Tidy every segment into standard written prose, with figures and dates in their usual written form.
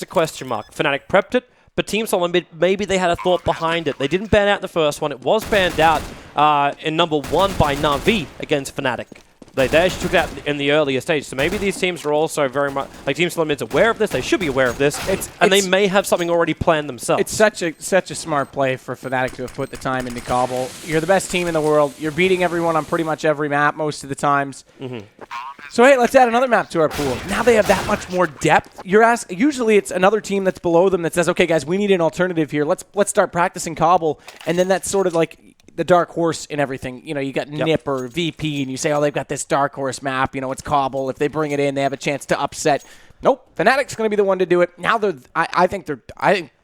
a question mark. Fnatic prepped it, but Team SoloMid, maybe they had a thought behind it. They didn't ban out the first one. It was banned out in number 1 by Na'Vi against Fnatic. They actually took that in the earlier stage. So maybe these teams are also very much, like Team SoloMid's aware of this. They should be aware of this. And they may have something already planned themselves. It's such a smart play for Fnatic to have put the time into Cobble. You're the best team in the world. You're beating everyone on pretty much every map most of the times. So hey, let's add another map to our pool. Now they have that much more depth. Usually it's another team that's below them that says, okay guys, we need an alternative here. Let's start practicing Cobble. And then that's sort of like the dark horse in everything. You know, you got Nip or VP, and you say, oh, they've got this dark horse map. You know, it's Cobble. If they bring it in, they have a chance to upset. Nope, Fnatic's going to be the one to do it. Now I think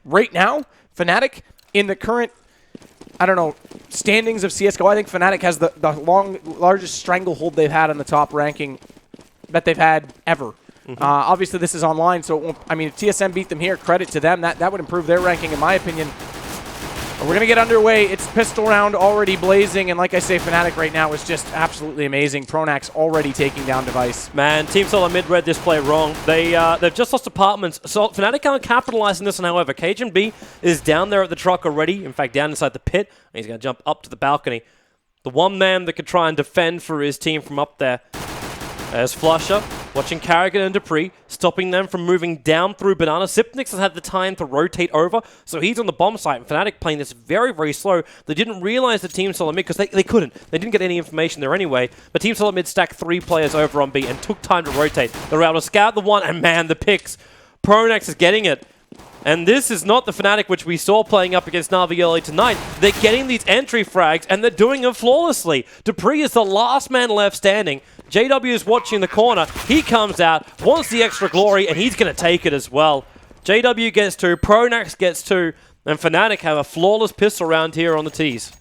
right now, Fnatic in the current, I don't know, standings of CSGO, I think Fnatic has the largest stranglehold they've had in the top ranking that they've had ever. Obviously, this is online, so it won't, I mean, if TSM beat them here, credit to them. That would improve their ranking, in my opinion. We're going to get underway. It's pistol round already blazing, and like I say, Fnatic right now is just absolutely amazing. Pronax already taking down Device. Man, Team SoloMid read this play wrong. They've just lost apartments. So Fnatic aren't capitalizing this, and however, CajunB is down there at the truck already. In fact, down inside the pit. And he's going to jump up to the balcony. The one man that could try and defend for his team from up there. There's Flusher, watching Karrigan and Dupree, stopping them from moving down through Banana. Sipnix has had the time to rotate over, so he's on the bomb site. And Fnatic playing this very, very slow. They didn't realize the Team SoloMid, because they couldn't. They didn't get any information there anyway. But Team SoloMid stacked 3 players over on B and took time to rotate. They were able to scout the one, and man, the picks. Pronax is getting it. And this is not the Fnatic which we saw playing up against Na'Vi early tonight. They're getting these entry frags, and they're doing them flawlessly. Dupree is the last man left standing. JW is watching the corner. He comes out, wants the extra glory, and he's going to take it as well. JW gets 2, Pronax gets 2, and Fnatic have a flawless pistol round here on the tees.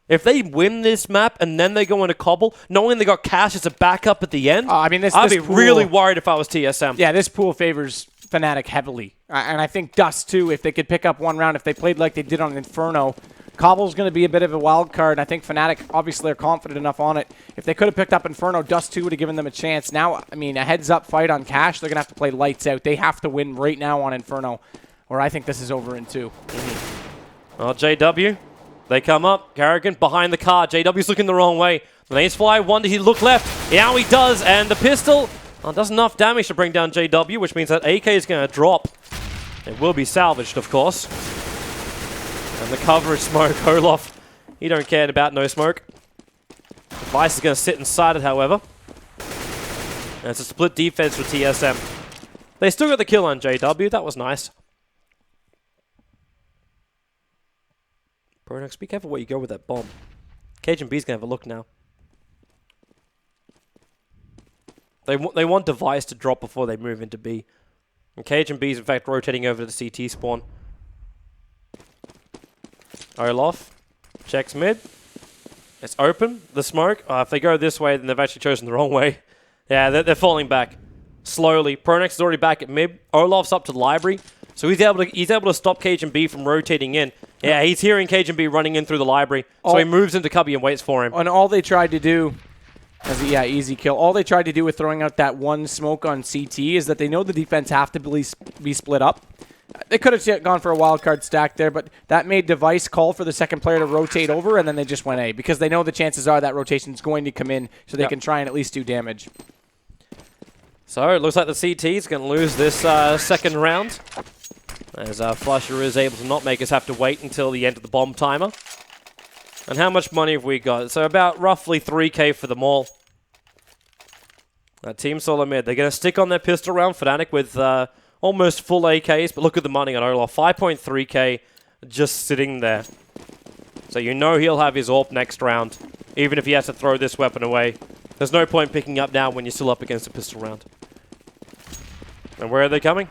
If they win this map and then they go into Cobble, knowing they got Cash as a backup at the end, I mean, I'd be really worried if I was TSM. Yeah, this pool favors Fnatic heavily. And I think Dust, too, if they could pick up one round, if they played like they did on Inferno, Cobble's going to be a bit of a wild card, and I think Fnatic obviously are confident enough on it. If they could have picked up Inferno, Dust 2 would have given them a chance. Now, I mean, a heads-up fight on Cash, they're going to have to play lights out. They have to win right now on Inferno, or I think this is over in 2. Well, JW, they come up. Karrigan behind the car. JW's looking the wrong way. The Ace Fly, did he look left? Yeah, he does, and the pistol does enough damage to bring down JW, which means that AK is going to drop. It will be salvaged, of course. And the coverage smoke, Olaf, he don't care about no smoke. Device is going to sit inside it, however. And it's a split defense for TSM. They still got the kill on JW. That was nice. Pronax, be careful where you go with that bomb. CajunB's going to have a look now. They want Device to drop before they move into B. And CajunB's in fact rotating over to the CT spawn. Olaf checks mid. It's open. The smoke. If they go this way, then they've actually chosen the wrong way. Yeah, they're falling back slowly. Pronax is already back at mid. Olaf's up to the library, so he's able to stop CajunB from rotating in. Yeah, he's hearing CajunB running in through the library, so he moves into Cubby and waits for him. And all they tried to do, easy kill. All they tried to do with throwing out that one smoke on CT is that they know the defense have to be split up. They could have gone for a wild card stack there, but that made Device call for the second player to rotate over, and then they just went A, because they know the chances are that rotation is going to come in, so they can try and at least do damage. So it looks like the CT is going to lose this second round, as Flusher is able to not make us have to wait until the end of the bomb timer. And how much money have we got? So about roughly 3K for them all. Team SoloMid, they're going to stick on their pistol round. Fnatic with almost full AKs, but look at the money on Olaf. 5.3K just sitting there. So you know he'll have his AWP next round, even if he has to throw this weapon away. There's no point picking up now when you're still up against a pistol round. And where are they coming?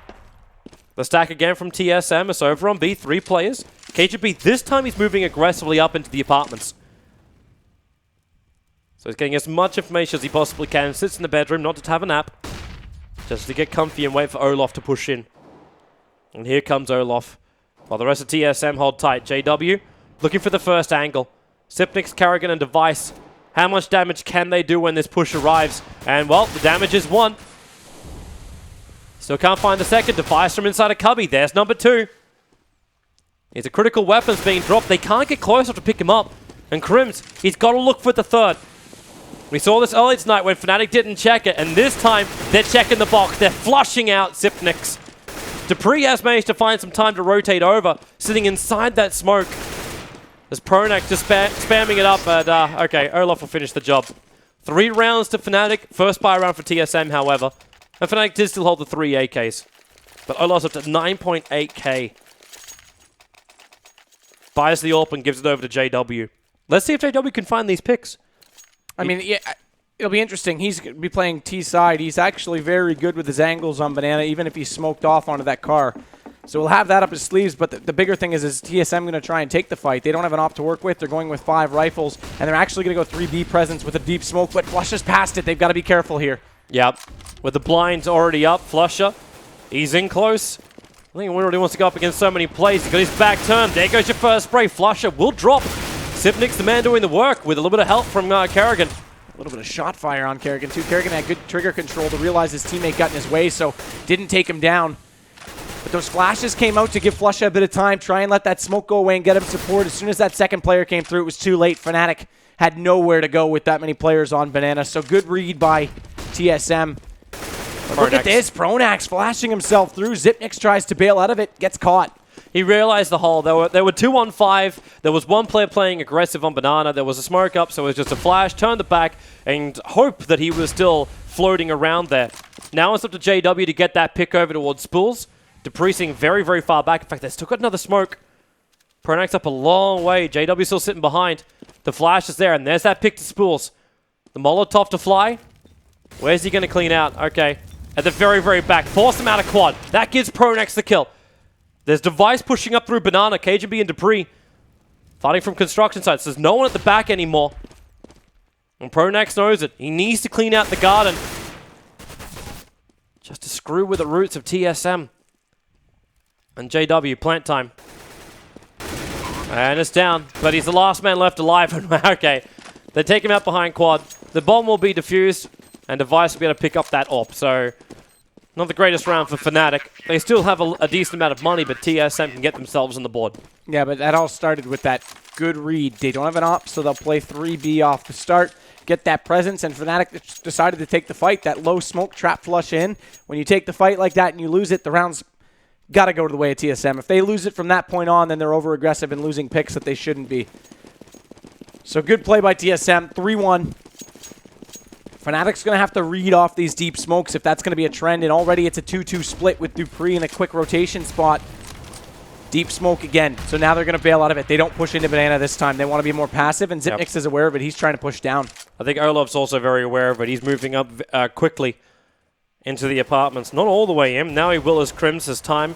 The stack again from TSM is over on B, 3 players. CajunB, this time he's moving aggressively up into the apartments. So he's getting as much information as he possibly can. Sits in the bedroom, not to have a nap. Just to get comfy and wait for Olaf to push in. And here comes Olaf. While the rest of TSM hold tight. JW looking for the first angle. Sipnix, Karrigan, and Device. How much damage can they do when this push arrives? And, well, the damage is 1. Still can't find the second. Device from inside a cubby. There's number 2. He's a critical weapons being dropped. They can't get close enough to pick him up. And Crims, he's got to look for the third. We saw this earlier tonight when Fnatic didn't check it, and this time they're checking the box. They're flushing out Xyp9x. dupreeh has managed to find some time to rotate over, sitting inside that smoke. As Pronax just spamming it up, but okay, Olaf will finish the job. 3 rounds to Fnatic. First buy round for TSM, however. And Fnatic did still hold the 3 AKs. But Olaf's up to 9.8k. Buys the AWP and gives it over to JW. Let's see if JW can find these picks. I mean, yeah, it'll be interesting. He's going to be playing T-side. He's actually very good with his angles on Banana, even if he's smoked off onto that car. So we'll have that up his sleeves, but the bigger thing is TSM going to try and take the fight. They don't have an op to work with. They're going with 5 rifles, and they're actually going to go 3B presence with a deep smoke, but Flusha's past it. They've got to be careful here. Yep. With the blinds already up, Flusha, he's in close. I think he really wants to go up against so many plays. He's got his back turned. There goes your first spray. Flusha will drop. Xyp9x, the man doing the work, with a little bit of help from Kerrigan. A little bit of shot fire on Kerrigan, too. Kerrigan had good trigger control to realize his teammate got in his way, so didn't take him down. But those flashes came out to give Flusha a bit of time, try and let that smoke go away and get him support. As soon as that second player came through, it was too late. Fnatic had nowhere to go with that many players on Banana, so good read by TSM. But look at this, Pronax flashing himself through. Xyp9x tries to bail out of it, gets caught. He realized the hole. There were 2 on 5. There was one player playing aggressive on Banana. There was a smoke up, so it was just a flash, turned it back, and hope that he was still floating around there. Now it's up to JW to get that pick over towards Spools. dupreeh very, very far back. In fact, they still got another smoke. Pronax up a long way. JW still sitting behind. The flash is there, and there's that pick to Spools. The Molotov to fly. Where's he going to clean out? Okay. At the very, very back. Force him out of quad. That gives Pronax the kill. There's Device pushing up through Banana. KGB and dupreeh fighting from construction sites. There's no one at the back anymore. And Pronax knows it. He needs to clean out the garden. Just to screw with the roots of TSM. And JW, plant time. And it's down. But he's the last man left alive. Okay. They take him out behind quad. The bomb will be defused. And Device will be able to pick up that AWP. So, not the greatest round for Fnatic. They still have a decent amount of money, but TSM can get themselves on the board. Yeah, but that all started with that good read. They don't have an op, so they'll play 3B off the start, get that presence, and Fnatic decided to take the fight. That low smoke trap flush in. When you take the fight like that and you lose it, the round's got to go to the way of TSM. If they lose it from that point on, then they're over-aggressive and losing picks that they shouldn't be. So good play by TSM, 3-1. Fnatic's going to have to read off these deep smokes if that's going to be a trend, and already it's a 2-2 split with dupreeh in a quick rotation spot. Deep smoke again, so now they're going to bail out of it. They don't push into Banana this time. They want to be more passive, and Xyp9x is aware of it. He's trying to push down. I think Olaf's also very aware of it. He's moving up quickly into the apartments. Not all the way in. Now he will as Crims his time.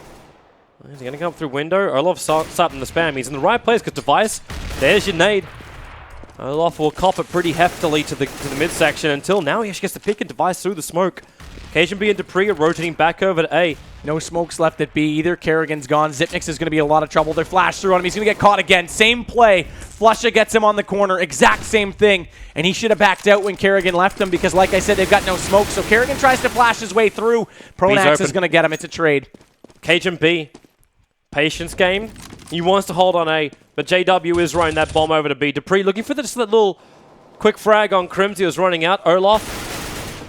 Is he going to come through window? Olaf's starting the spam. He's in the right place because Device, there's your nade. Olaf will cop it pretty heftily to the midsection until now he actually gets the pick and Device through the smoke. KGB and dupreeh are rotating back over to A. No smokes left at B either. Kerrigan's gone. Xyp9x is going to be a lot of trouble. They're flash through on him. He's going to get caught again. Same play. Flusha gets him on the corner. Exact same thing. And he should have backed out when Kerrigan left him because, like I said, they've got no smoke. So Kerrigan tries to flash his way through. Pronax is going to get him. It's a trade. KGB. Patience game. He wants to hold on A, but JW is running that bomb over to B. dupreeh looking for just that little quick frag on Crims. He was running out. Olaf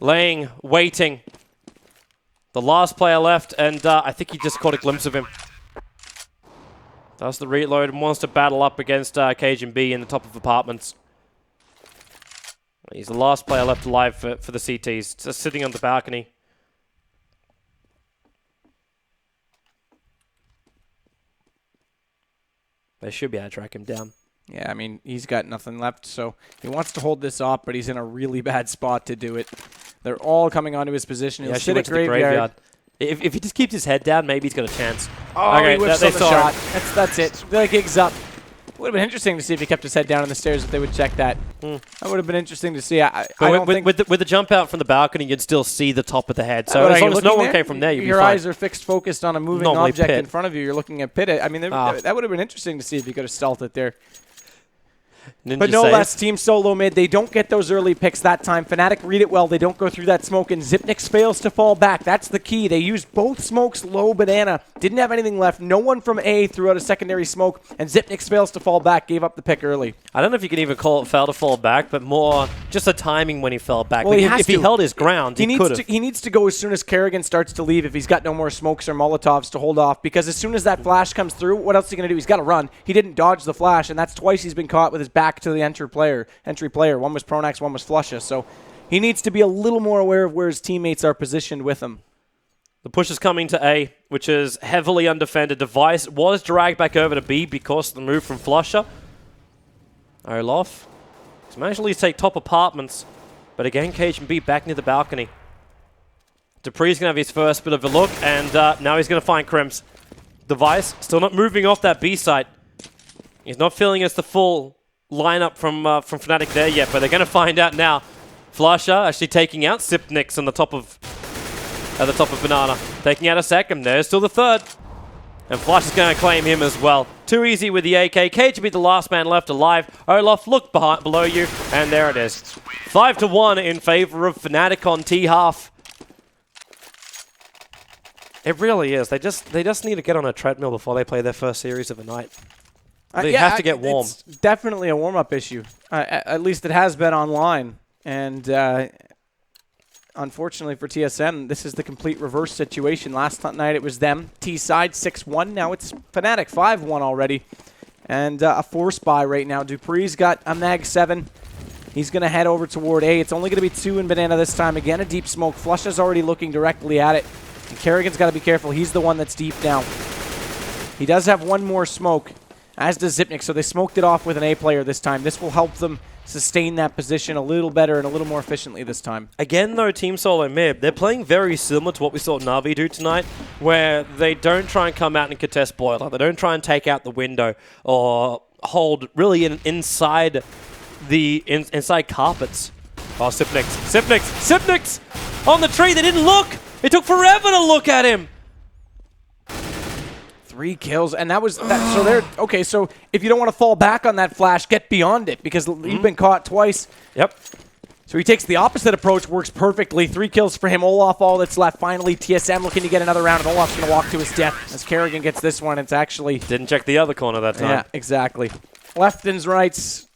laying, waiting. The last player left, and I think he just caught a glimpse of him. Does the reload and wants to battle up against KGB in the top of apartments. He's the last player left alive for the CTs, just sitting on the balcony. They should be able to track him down. Yeah, I mean, he's got nothing left, so he wants to hold this off, but he's in a really bad spot to do it. They're all coming onto his position. He'll sit at graveyard. If he just keeps his head down, maybe he's got a chance. Oh, okay, he whips on the shot. That's it. The gig's up. Would have been interesting to see if he kept his head down on the stairs, if they would check that. That would have been interesting to see. With the jump out from the balcony, you'd still see the top of the head. So as long as no one came from there, you'd be fine. Your eyes are fixed, focused on a moving object in front of you. You're looking at Pit. I mean, that would have been interesting to see if he could have stealthed it there. Ninja But no save. less, Team SoloMid, they don't get those early picks that time. Fnatic read it well. They don't go through that smoke, and Xyp9x fails to fall back. That's the key. They used both smokes low banana. Didn't have anything left. No one from A threw out a secondary smoke, and Xyp9x fails to fall back, gave up the pick early. I don't know if you can even call it fail to fall back, but more just the timing when he fell back. Well, If he held his ground, he could have. He needs to go as soon as Kerrigan starts to leave if he's got no more smokes or Molotovs to hold off, because as soon as that flash comes through, what else is he going to do? He's got to run. He didn't dodge the flash, and that's twice he's been caught with his back to the entry player. One was Pronax, one was Flusha. So he needs to be a little more aware of where his teammates are positioned with him. The push is coming to A, which is heavily undefended. Device was dragged back over to B because of the move from Flusha. Olaf has managed to at least take top apartments, but again, KGB back near the balcony. Dupree's going to have his first bit of a look, and now he's going to find Crims. Device still not moving off that B site. He's not feeling it's the full lineup from Fnatic there yet, but they're going to find out now. Flusha actually taking out Xyp9x on the top of Banana. Taking out a second. There's still the third. And Flusha's going to claim him as well. Too easy with the AK. KGB the last man left alive. Olaf, look below you, and there it is. 5-1 in favor of Fnatic on T-half. It really is. They just need to get on a treadmill before they play their first series of the night. They have to get warm. It's definitely a warm-up issue. At least it has been online. And unfortunately for TSM, this is the complete reverse situation. Last night it was them. T-side 6-1. Now it's Fnatic 5-1 already. And a force buy right now. Dupree's got a mag 7. He's going to head over toward A. It's only going to be 2 in banana this time. Again, a deep smoke. Flusha's already looking directly at it. And Kerrigan's got to be careful. He's the one that's deep now. He does have one more smoke, as does Xyp9x, so they smoked it off with an A player this time. This will help them sustain that position a little better and a little more efficiently this time. Again, though, Team SoloMid, they're playing very similar to what we saw Na'Vi do tonight, where they don't try and come out and contest Boiler. They don't try and take out the window or hold really inside inside carpets. Oh, Xyp9x on the tree. They didn't look. It took forever to look at him. 3 kills, and that was that. So they're okay. So if you don't want to fall back on that flash, get beyond it, because you've been caught twice. Yep. So he takes the opposite approach, works perfectly. 3 kills for him. Olaf, all that's left. Finally, TSM looking to get another round, and Olaf's going to walk to his death as Kerrigan gets this one. It's actually didn't check the other corner that time. Yeah, exactly. Left and rights.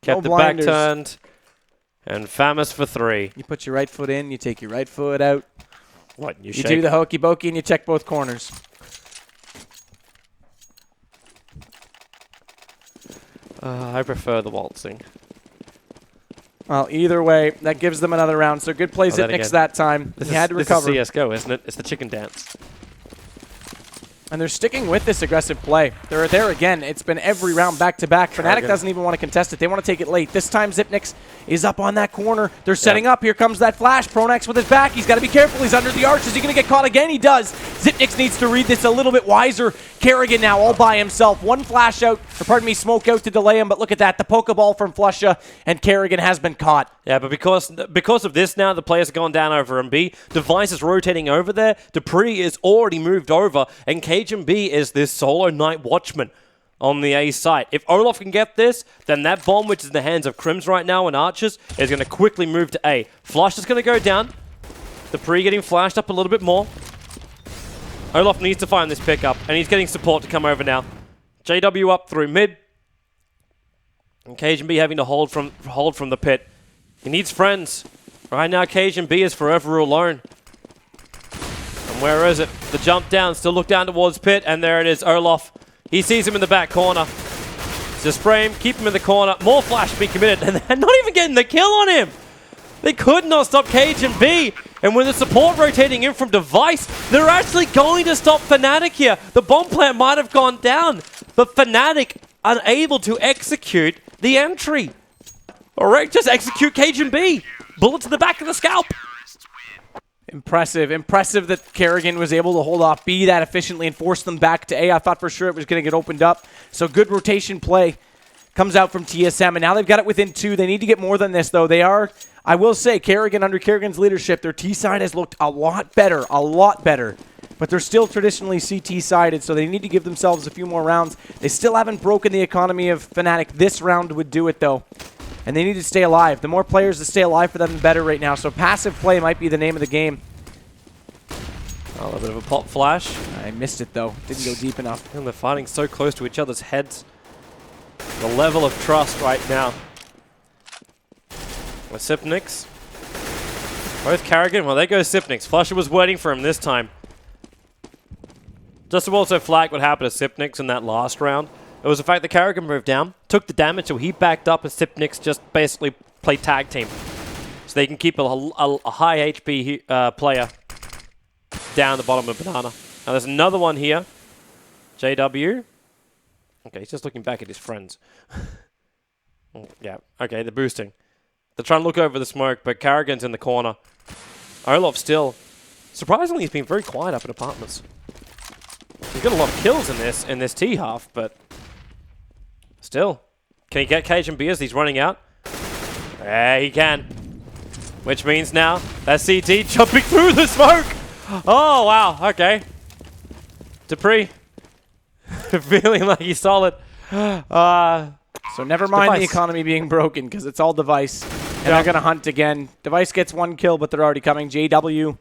Kept the back turned, and Famous for 3. You put your right foot in, you take your right foot out. What? You do the hokey pokey, and you check both corners. I prefer the waltzing. Well, either way, that gives them another round. So good play Xyp9x that time. He had to recover. This is CSGO, isn't it? It's the chicken dance. And they're sticking with this aggressive play. They're there again. It's been every round back-to-back. Fnatic doesn't even want to contest it. They want to take it late. This time, Xyp9x is up on that corner. They're setting up. Here comes that flash. Pronax with his back. He's got to be careful. He's under the arch. Is he going to get caught again? He does. Xyp9x needs to read this a little bit wiser. Kerrigan now all by himself. One flash out, or pardon me, smoke out to delay him. But look at that. The Pokeball from Flusha, and Kerrigan has been caught. Yeah, but because of this now, the players have gone down over MB. Device is rotating over there. Dupree is already moved over, and KGB is this solo night watchman on the A site. If Olaf can get this, then that bomb, which is in the hands of Crims right now and Archers, is going to quickly move to A. Flush is going to go down. Dupree getting flashed up a little bit more. Olaf needs to find this pickup, and he's getting support to come over now. JW up through mid. And KGB having to hold from the pit. He needs friends. Right now, KGB is forever alone. And where is it? The jump down, still look down towards pit, and there it is, Olaf. He sees him in the back corner. Just spray him, keep him in the corner. More flash being committed, and they're not even getting the kill on him. They could not stop KGB. And with the support rotating in from Device, they're actually going to stop Fnatic here. The bomb plant might have gone down, but Fnatic unable to execute the entry. Alright, just execute KGB. Bullet to the back of the scalp. Impressive. Impressive that Kerrigan was able to hold off B that efficiently and force them back to A. I thought for sure it was going to get opened up. So good rotation play comes out from TSM, and now they've got it within 2. They need to get more than this, though. They are, I will say, Kerrigan, under Kerrigan's leadership, their T side has looked a lot better but they're still traditionally CT-sided, so they need to give themselves a few more rounds. They still haven't broken the economy of Fnatic. This round would do it, though, and they need to stay alive. The more players that stay alive for them, the better right now, so passive play might be the name of the game. A little bit of a pop flash. I missed it, though. Didn't go deep enough. And they're fighting so close to each other's heads. The level of trust right now. With Sipnix. Both Karrigan. Well, there goes Sipnix. Flusher was waiting for him this time. Just to also flag what happened to Sipnix in that last round. It was the fact that Karrigan moved down, took the damage, so he backed up, and Sipnix just basically played tag team. So they can keep a high HP player down the bottom of Banana. Now there's another one here. JW. Okay, he's just looking back at his friends. Yeah, okay, they're boosting. They're trying to look over the smoke, but Karrigan's in the corner. Olaf still. Surprisingly, he's been very quiet up in apartments. He's got a lot of kills in this T half, but still. Can he get KGB as he's running out? Yeah, he can. Which means now that CT jumping through the smoke. Oh, wow. Okay. Dupree. Feeling like he's solid. So never mind the economy being broken, because it's all Device. And they're going to hunt again. Device gets one kill, but they're already coming. JW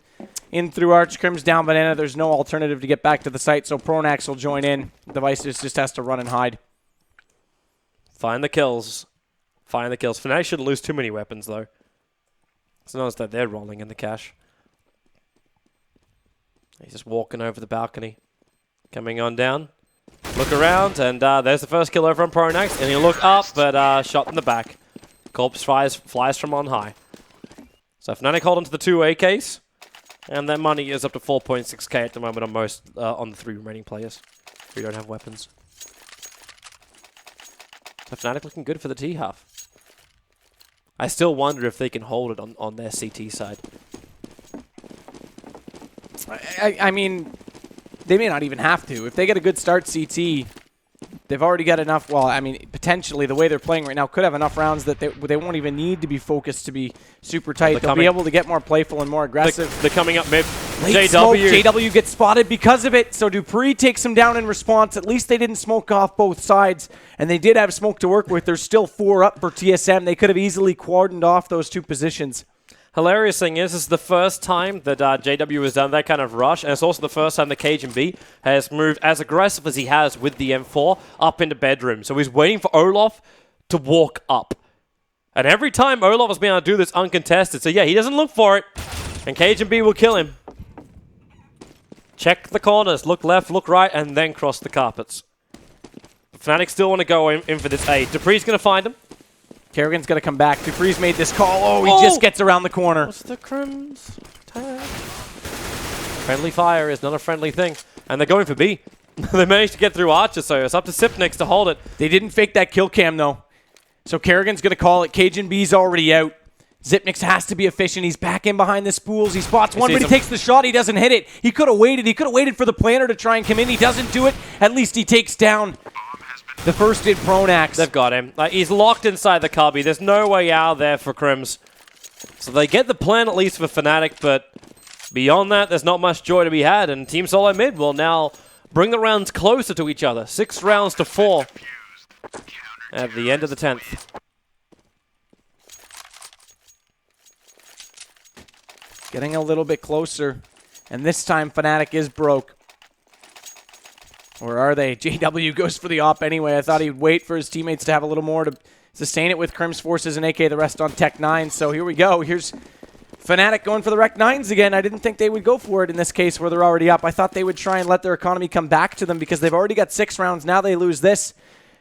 in through Arch. Crim's down Banana. There's no alternative to get back to the site, so Pronax will join in. Device just has to run and hide. Find the kills. Find the kills. Fnatic shouldn't lose too many weapons, though. It's not as though they're rolling in the cash. He's just walking over the balcony. Coming on down. Look around, and there's the first kill over on Pronax. And he'll look up, but shot in the back. Corpse flies from on high. So Fnatic hold onto the 2 AKs. And their money is up to 4.6k at the moment on most on the 3 remaining players who don't have weapons. So Fnatic looking good for the T half. I still wonder if they can hold it on their CT side. I mean, they may not even have to. If they get a good start CT, they've already got enough. Well, I mean, potentially the way they're playing right now could have enough rounds that they won't even need to be focused to be super tight. They'll be able to get more playful and more aggressive. They're coming up mid. Late smoke, JW gets spotted because of it, so Dupree takes him down in response. At least they didn't smoke off both sides, and they did have smoke to work with. There's still 4 up for TSM. They could have easily cordoned off those 2 positions. Hilarious thing is, this is the first time that JW has done that kind of rush, and it's also the first time that KGB has moved as aggressive as he has with the M4 up into bedroom. So he's waiting for Olaf to walk up. And every time Olaf has been able to do this uncontested, so yeah, he doesn't look for it, and KGB will kill him. Check the corners, look left, look right, and then cross the carpets. Fnatic still want to go in for this A. Dupree's going to find him. Karrigan's going to come back. Dupree's made this call. Oh, he just gets around the corner. What's the Crim's tag? Friendly fire is not a friendly thing. And they're going for B. They managed to get through Archer, so it's up to Sipnix to hold it. They didn't fake that kill cam, though. So Karrigan's going to call it. Cajun B's already out. Zipnix has to be efficient. He's back in behind the spools. He spots one, but he takes the shot. He doesn't hit it. He could have waited. He could have waited for the planner to try and come in. He doesn't do it. At least he takes down the first in Pronax. They've got him. He's locked inside the cubby. There's no way out there for Crims. So they get the plan at least for Fnatic, but beyond that, there's not much joy to be had. And Team SoloMid will now bring the rounds closer to each other. 6 rounds to 4 at the end of the 10th. Getting a little bit closer. And this time, Fnatic is broke. Or are they? JW goes for the op anyway. I thought he'd wait for his teammates to have a little more to sustain it with Crim's forces and AK the rest on Tech 9. So here we go. Here's Fnatic going for the Rec 9s again. I didn't think they would go for it in this case where they're already up. I thought they would try and let their economy come back to them because they've already got 6 rounds. Now they lose this.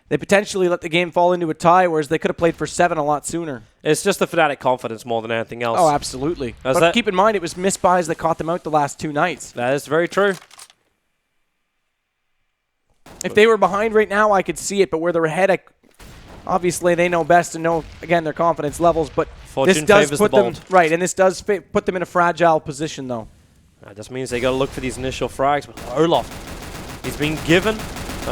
They potentially let the game fall into a tie, whereas they could have played for 7 a lot sooner. It's just the Fnatic confidence more than anything else. Oh, absolutely. But keep in mind, it was misbuys that caught them out the last 2 nights. That is very true. If they were behind right now, I could see it, but where they're ahead, obviously they know best and know, again, their confidence levels, but Fortune favors the bold. Right, and this does put them in a fragile position, though. That just means they got to look for these initial frags. But Olaf, he's been given,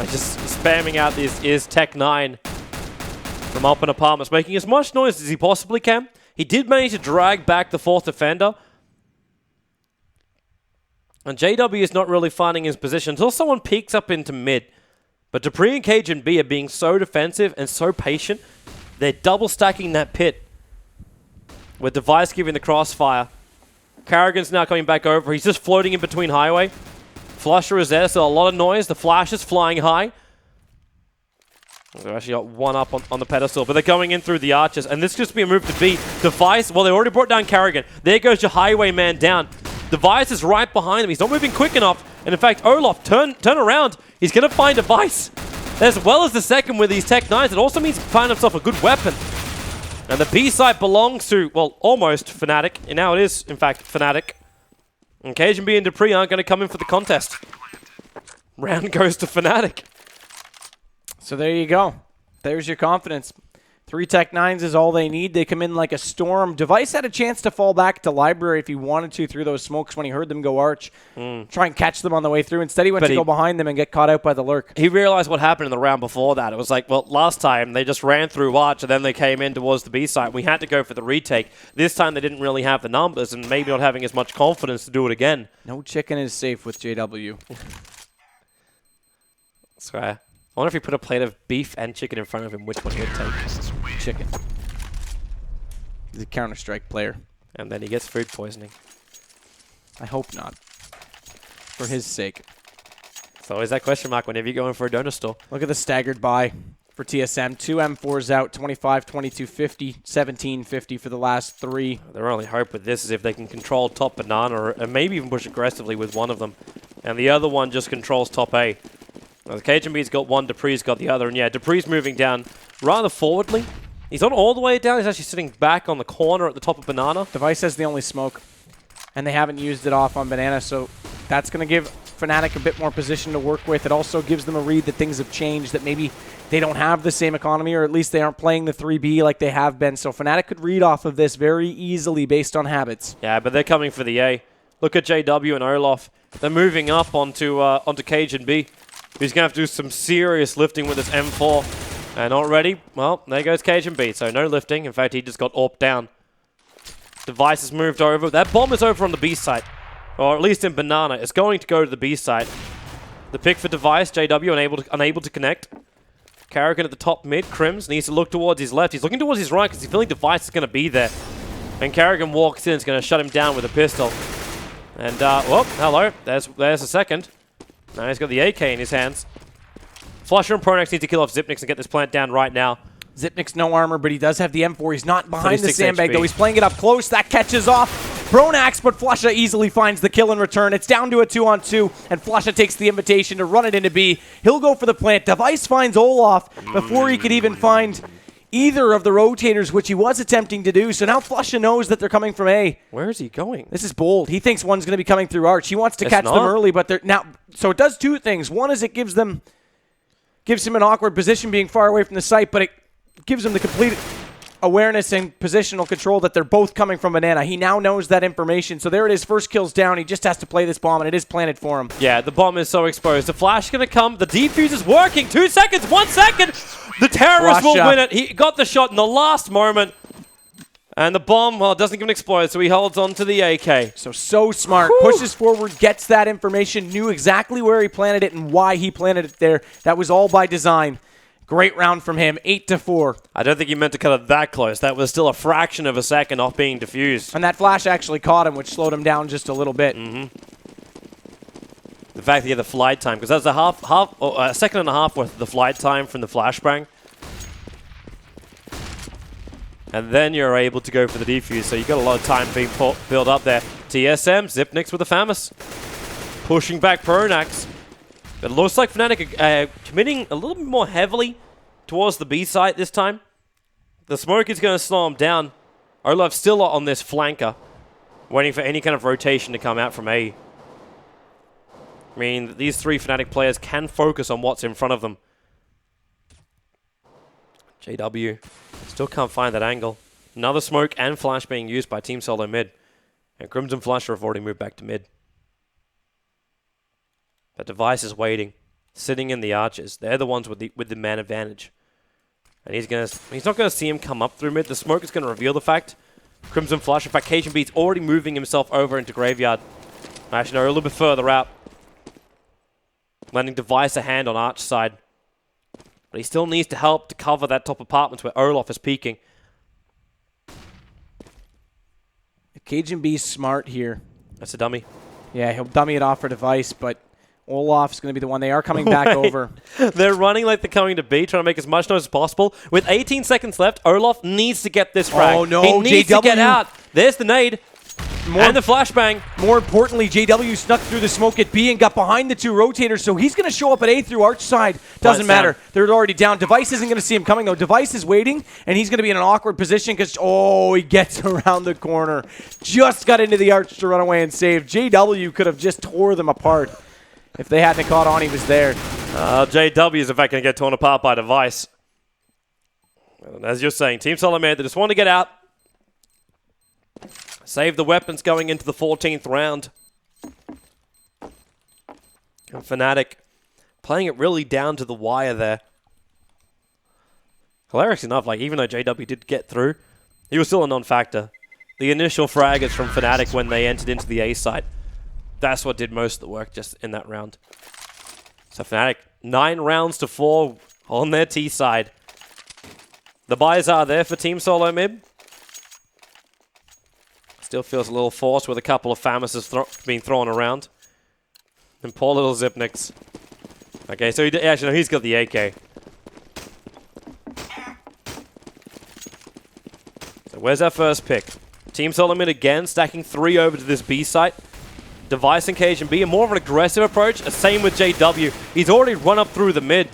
just spamming out his Tech 9 from up in apartments, making as much noise as he possibly can. He did manage to drag back the 4th defender. And JW is not really finding his position until someone peeks up into mid. But Dupree and Cajun B are being so defensive and so patient. They're double stacking that pit. With Device giving the crossfire. Carrigan's now coming back over. He's just floating in between highway. Flusher is there, so a lot of noise. The flash is flying high. They've actually got one up on the pedestal, but they're going in through the arches. And this just be a move to B. Device, well, they already brought down Carrigan. There goes your highwayman down. Device is right behind him. He's not moving quick enough. And in fact, Olaf, turn around. He's going to find Device. As well as the second with these Tech 9s, it also means he find himself a good weapon. And the B site belongs to, well, almost Fnatic. And now it is, in fact, Fnatic. And Cajun B and Dupree aren't going to come in for the contest. Round goes to Fnatic. So there you go. There's your confidence. 3 Tech 9s is all they need. They come in like a storm. Device had a chance to fall back to Library if he wanted to through those smokes when he heard them go arch. Try and catch them on the way through. Instead, he went to go behind them and get caught out by the lurk. He realized what happened in the round before that. It was like, well, last time they just ran through arch and then they came in towards the B side. We had to go for the retake. This time they didn't really have the numbers and maybe not having as much confidence to do it again. No chicken is safe with JW. Swear. I wonder if he put a plate of beef and chicken in front of him, which one he would take. Chicken. He's a Counter-Strike player. And then he gets food poisoning. I hope not. For his sake. It's always that question mark whenever you go in for a donor store. Look at the staggered buy for TSM. 2 M4s out, 25, 22, 50, 17, 50 for the last 3. Their only hope with this is if they can control top banana and maybe even push aggressively with one of them. And the other one just controls top A. The Cajun B's got one, Dupree's got the other, and yeah, Dupree's moving down rather forwardly. He's not all the way down, he's actually sitting back on the corner at the top of Banana. Device has the only smoke, and they haven't used it off on Banana, so that's going to give Fnatic a bit more position to work with. It also gives them a read that things have changed, that maybe they don't have the same economy, or at least they aren't playing the 3B like they have been, so Fnatic could read off of this very easily based on habits. Yeah, but they're coming for the A. Look at JW and Olaf. They're moving up onto Cajun B. He's going to have to do some serious lifting with his M4. And already, well, there goes Cajun B. So no lifting. In fact, he just got AWP'd down. Device has moved over. That bomb is over on the B site. Or at least in Banana. It's going to go to the B site. The pick for Device, JW unable to connect. Carrigan at the top mid. Crims needs to look towards his left. He's looking towards his right because he's feeling Device is going to be there. And Carrigan walks in. It's going to shut him down with a pistol. And, well, hello. There's a second. Now he's got the AK in his hands. Flusher and Pronax need to kill off Zipnix and get this plant down right now. Zipnix no armor, but he does have the M4. He's not behind the sandbag, HP. though. He's playing it up close. That catches off Pronax, but Flusha easily finds the kill in return. It's down to a 2-on-2, and Flusha takes the invitation to run it into B. He'll go for the plant. Device finds Olaf before he could even find either of the rotators, which he was attempting to do. So now Flusha knows that they're coming from A. Where is he going? This is bold. He thinks one's going to be coming through Arch. He wants to catch them early, but they're now. So it does two things. One is it gives him an awkward position being far away from the site, but it gives him the complete awareness and positional control that they're both coming from Banana. He now knows that information. So there it is. First kill's down. He just has to play this bomb, and it is planted for him. Yeah, the bomb is so exposed. The flash is going to come. The defuse is working. 2 seconds. 1 second. The terrorist will win it. He got the shot in the last moment. And the bomb, well, it doesn't even explode, so he holds on to the AK. So smart. Woo! Pushes forward, gets that information, knew exactly where he planted it and why he planted it there. That was all by design. Great round from him, 8-4. I don't think he meant to cut it that close. That was still a fraction of a second off being diffused. And that flash actually caught him, which slowed him down just a little bit. The fact that he had the flight time, because that's a second and a half worth of the flight time from the flashbang. And then you're able to go for the defuse, so you've got a lot of time being built up there. TSM, Zipnix with the FAMAS. Pushing back Pronax. It looks like Fnatic are committing a little bit more heavily towards the B site this time. The smoke is going to slow him down. Olaf's still on this flanker, waiting for any kind of rotation to come out from A. I mean, these 3 Fnatic players can focus on what's in front of them. JW still can't find that angle. Another smoke and flash being used by Team SoloMid. And Crimson Flusher have already moved back to mid. But Device is waiting, sitting in the arches. They're the ones with the man advantage. And he's not gonna see him come up through mid. The smoke is gonna reveal the fact. Crimson Flush, in fact, Cajun B's already moving himself over into Graveyard. Actually, no, a little bit further out. Lending Device a hand on Arch side. But he still needs to help to cover that top apartments where Olaf is peeking. Cajun B's smart here. That's a dummy. Yeah, he'll dummy it off for Device, but Olaf's going to be the one. They are coming back over. They're running like they're coming to B, trying to make as much noise as possible. With 18 seconds left, Olaf needs to get this frag. Oh, no. He needs to get out. There's the nade. And the flashbang. More importantly, JW snuck through the smoke at B and got behind the two rotators, so he's going to show up at A through Arch side. Doesn't matter. They're already down. Device isn't going to see him coming, though. Device is waiting, and he's going to be in an awkward position because, oh, he gets around the corner. Just got into the Arch to run away and save. JW could have just tore them apart. If they hadn't caught on, he was there. JW is, in fact, going to get torn apart by Device. And as you're saying, Team SoloMid, they just want to get out. Save the weapons going into the 14th round. And Fnatic playing it really down to the wire there. Hilarious enough, like even though JW did get through, he was still a non-factor. The initial fraggers from Fnatic when they entered into the A site, that's what did most of the work just in that round. So Fnatic, 9 rounds to 4 on their T side. The buys are there for Team SoloMid. Still feels a little forced with a couple of Famuses being thrown around. And poor little Zipnix. Okay, so actually, no, he's got the AK. So where's our first pick? Team SoloMid again, stacking 3 over to this B site. Device and Cajun B, more of an aggressive approach. Same with JW. He's already run up through the mid.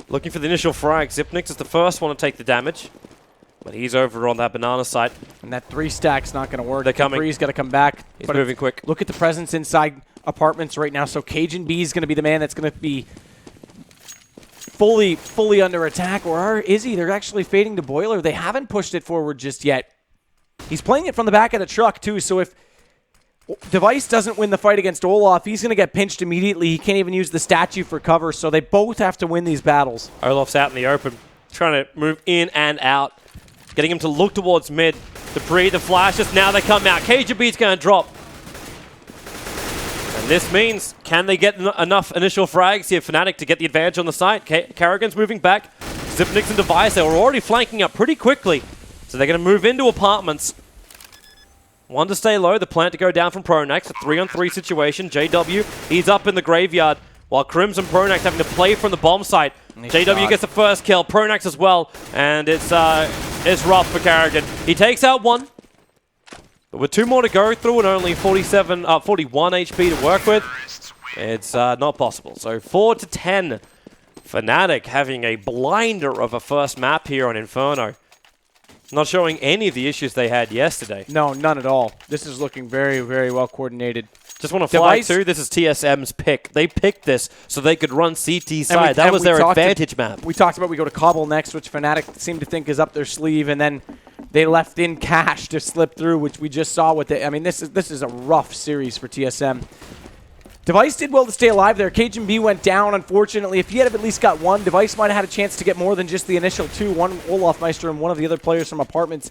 Looking for the initial frag. Zipnix is the first one to take the damage. But he's over on that banana site. And that 3 stack's not going to work. They're coming. He's got to come back. He's moving quick. Look at the presence inside apartments right now. So Cajun B is going to be the man that's going to be fully under attack. Or is he? They're actually fading to Boiler. They haven't pushed it forward just yet. He's playing it from the back of the truck, too. So if Device doesn't win the fight against Olaf, he's going to get pinched immediately. He can't even use the statue for cover. So they both have to win these battles. Olaf's out in the open, trying to move in and out. Getting him to look towards mid. Debris, the flashes, now they come out. KGB's going to drop. And this means, can they get enough initial frags here, Fnatic, to get the advantage on the site? Karrigan's moving back. Zipnix and Device, they were already flanking up pretty quickly. So they're going to move into apartments. One to stay low, the plant to go down from Pronax. A 3-on-3 situation. JW, he's up in the graveyard. While Crims and Pronax having to play from the bomb site. JW gets the first kill, Pronax as well, and it's rough for Karrigan. He takes out one, but with 2 more to go through and only 41 HP to work with, it's not possible. So 4-10, Fnatic having a blinder of a first map here on Inferno. Not showing any of the issues they had yesterday. No, none at all. This is looking very, very well coordinated. Just want to flag too, this is TSM's pick. They picked this so they could run CT side. That was their advantage map. We talked about we go to Cobble next, which Fnatic seemed to think is up their sleeve, and then they left in Cash to slip through, which we just saw with it. I mean, this is a rough series for TSM. Device did well to stay alive there. Cajun B went down, unfortunately. If he had at least got one, Device might have had a chance to get more than just the initial 2. One Olaf Meister and one of the other players from apartments.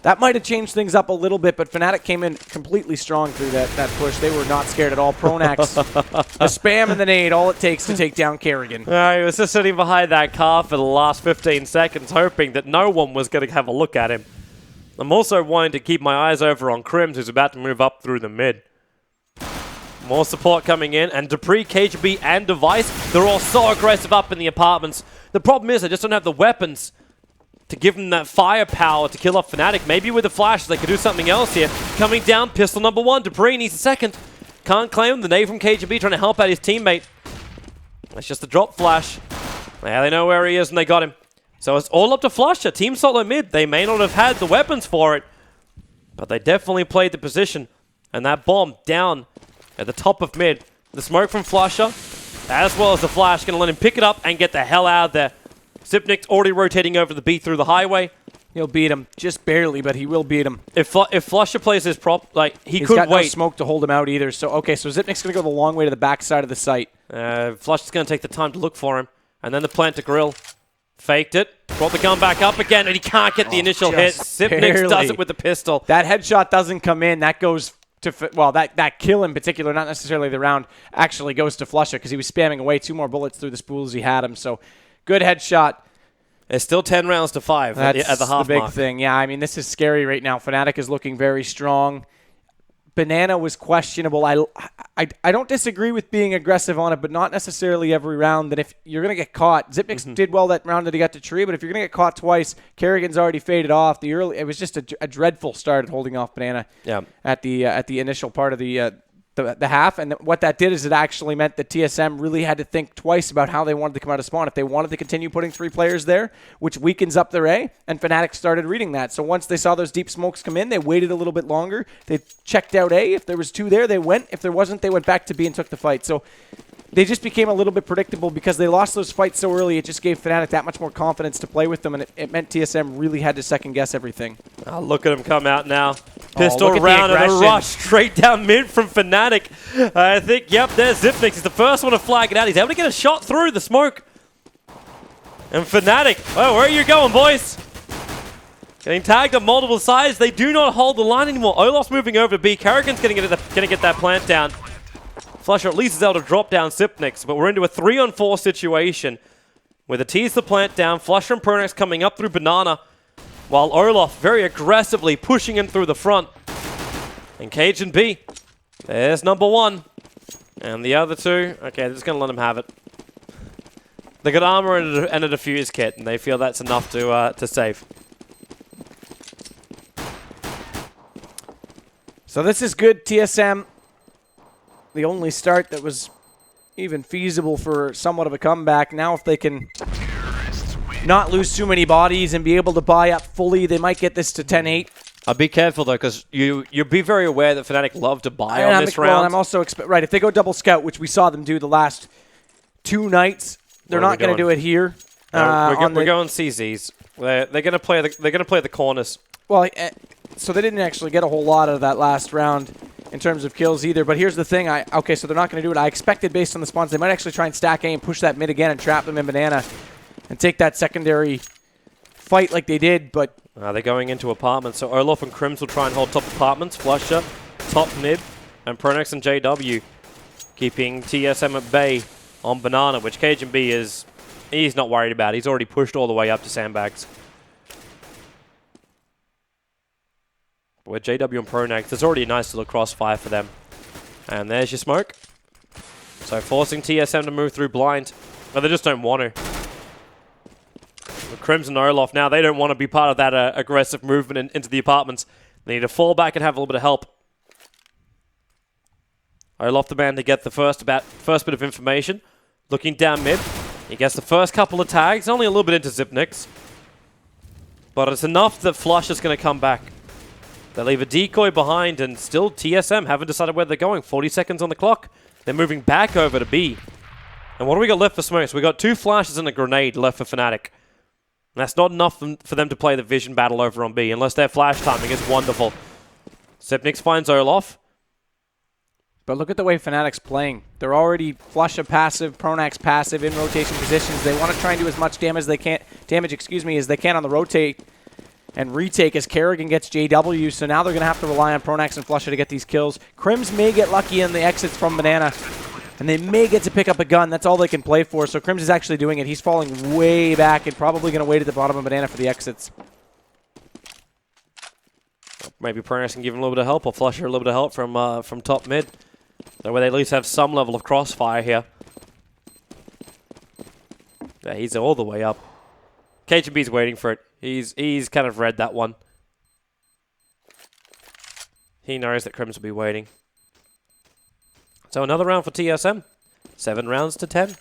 That might have changed things up a little bit, but Fnatic came in completely strong through that push. They were not scared at all. Pronax, the spam and the nade, all it takes to take down Karrigan. He was just sitting behind that car for the last 15 seconds, hoping that no one was going to have a look at him. I'm also wanting to keep my eyes over on Crims, who's about to move up through the mid. More support coming in, and Dupree, KGB, and Device, they're all so aggressive up in the apartments. The problem is they just don't have the weapons to give them that firepower to kill off Fnatic. Maybe with the flashes they could do something else here. Coming down, pistol number 1. Dupree needs a second. Can't claim the nade from KGB trying to help out his teammate. That's just a drop flash. Now they know where he is and they got him. So it's all up to Flusher. Team SoloMid, they may not have had the weapons for it, but they definitely played the position. And that bomb down at the top of mid. The smoke from Flusher, as well as the flash, going to let him pick it up and get the hell out of there. Zipnik's already rotating over the B through the highway. He'll beat him. Just barely, but he will beat him. If Flusher plays his prop, like, he's got wait. No smoke to hold him out either. So, okay, so Zipnik's going to go the long way to the back side of the site. Flusher's going to take the time to look for him. And then the plant to grill. Faked it. Brought the gun back up again, and he can't get the initial hit. Zipnik does it with the pistol. That headshot doesn't come in. That goes well, that kill in particular, not necessarily the round, actually goes to Flusha because he was spamming away 2 more bullets through the spools he had him. So good headshot. It's still 10 rounds to 5 at the half That's the big mark. thing. Yeah, I mean, this is scary right now. Fnatic is looking very strong. Banana was questionable. I don't disagree with being aggressive on it, but not necessarily every round. That if you're going to get caught, Zipnix did well that round that he got to Tree, but if you're going to get caught twice, Kerrigan's already faded off. It was just a dreadful start at holding off Banana at the initial part of the half, and what that did is it actually meant that TSM really had to think twice about how they wanted to come out of spawn. If they wanted to continue putting 3 players there, which weakens up their A, and Fnatic started reading that. So once they saw those deep smokes come in, they waited a little bit longer. They checked out A. If there was 2 there, they went. If there wasn't, they went back to B and took the fight. So they just became a little bit predictable because they lost those fights so early. It just gave Fnatic that much more confidence to play with them, and it meant TSM really had to second-guess everything. Oh, look at him come out now. Pistol look at round the and a aggression. rush straight down mid from Fnatic. I think, yep, there's Zipnix. He's the first one to flag it out. He's able to get a shot through the smoke. And Fnatic, oh, where are you going, boys? Getting tagged on multiple sides. They do not hold the line anymore. Olaf's moving over to B. Kerrigan's going to get that plant down. Flusha at least is able to drop down Zipnix, but we're into a 3-on-4 situation with a tease the plant down. Flusha and Pronax coming up through Banana, while Olaf very aggressively pushing in through the front. And Cage and B, there's number 1. And the other 2, okay, they're just going to let him have it. They got armor and a defuse kit, and they feel that's enough to save. So this is good. TSM, the only start that was even feasible for somewhat of a comeback. Now if they can not lose too many bodies and be able to buy up fully, they might get this to 10-8. I'll be careful, though, because you'll be very aware that Fnatic love to buy on this round. Well, I'm also right, if they go double scout, which we saw them do the last 2 nights, they're not going to do it here. We're going CZs. They're going to play the corners. Well, so they didn't actually get a whole lot out of that last round in terms of kills either. But here's the thing. Okay, so they're not going to do it. I expected based on the spawns, they might actually try and stack A and push that mid again and trap them in Banana and take that secondary fight like they did. But they're going into apartments. So Olaf and Crims will try and hold top apartments. Flusha, top mid, and Pronax and JW keeping TSM at bay on Banana, which Cage and B he's not worried about. He's already pushed all the way up to sandbags. With JW and Pronax, there's already a nice little crossfire for them. And there's your smoke. So forcing TSM to move through blind. But they just don't want to. With Crimson and Olaf now, they don't want to be part of that aggressive movement into the apartments. They need to fall back and have a little bit of help. Olaf the man to get the first bit of information. Looking down mid. He gets the first couple of tags, only a little bit into Zipnix. But it's enough that Flush is going to come back. They leave a decoy behind, and still TSM haven't decided where they're going. 40 seconds on the clock. They're moving back over to B. And what do we got left for smokes? We got 2 flashes and a grenade left for Fnatic. And that's not enough for them to play the vision battle over on B, unless their flash timing is wonderful. Zipnix finds Olaf. But look at the way Fnatic's playing. They're already Flusha passive, Pronax passive in rotation positions. They want to try and do as much damage as they can on the rotate and retake as Kerrigan gets JW. So now they're going to have to rely on Pronax and Flusha to get these kills. Crims may get lucky in the exits from Banana, and they may get to pick up a gun. That's all they can play for. So Crims is actually doing it. He's falling way back and probably going to wait at the bottom of Banana for the exits. Maybe Pronax can give him a little bit of help, or Flusha a little bit of help from top mid. That way they at least have some level of crossfire here. Yeah, he's all the way up. KGB's waiting for it. He's kind of read that one. He knows that Crims will be waiting. So another round for TSM. 7 rounds to 10.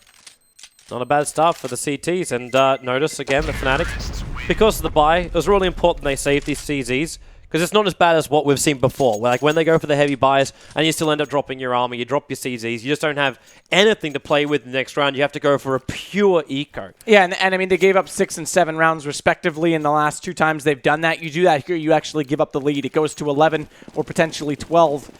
Not a bad start for the CTs. And notice again the Fnatic, because of the buy, it was really important they save these CZs. Because it's not as bad as what we've seen before. Like when they go for the heavy buys and you still end up dropping your armor, you drop your CZs, you just don't have anything to play with the next round. You have to go for a pure eco. Yeah, and I mean, they gave up 6 and 7 rounds respectively in the last 2 times they've done that. You do that here, you actually give up the lead. It goes to 11 or potentially 12.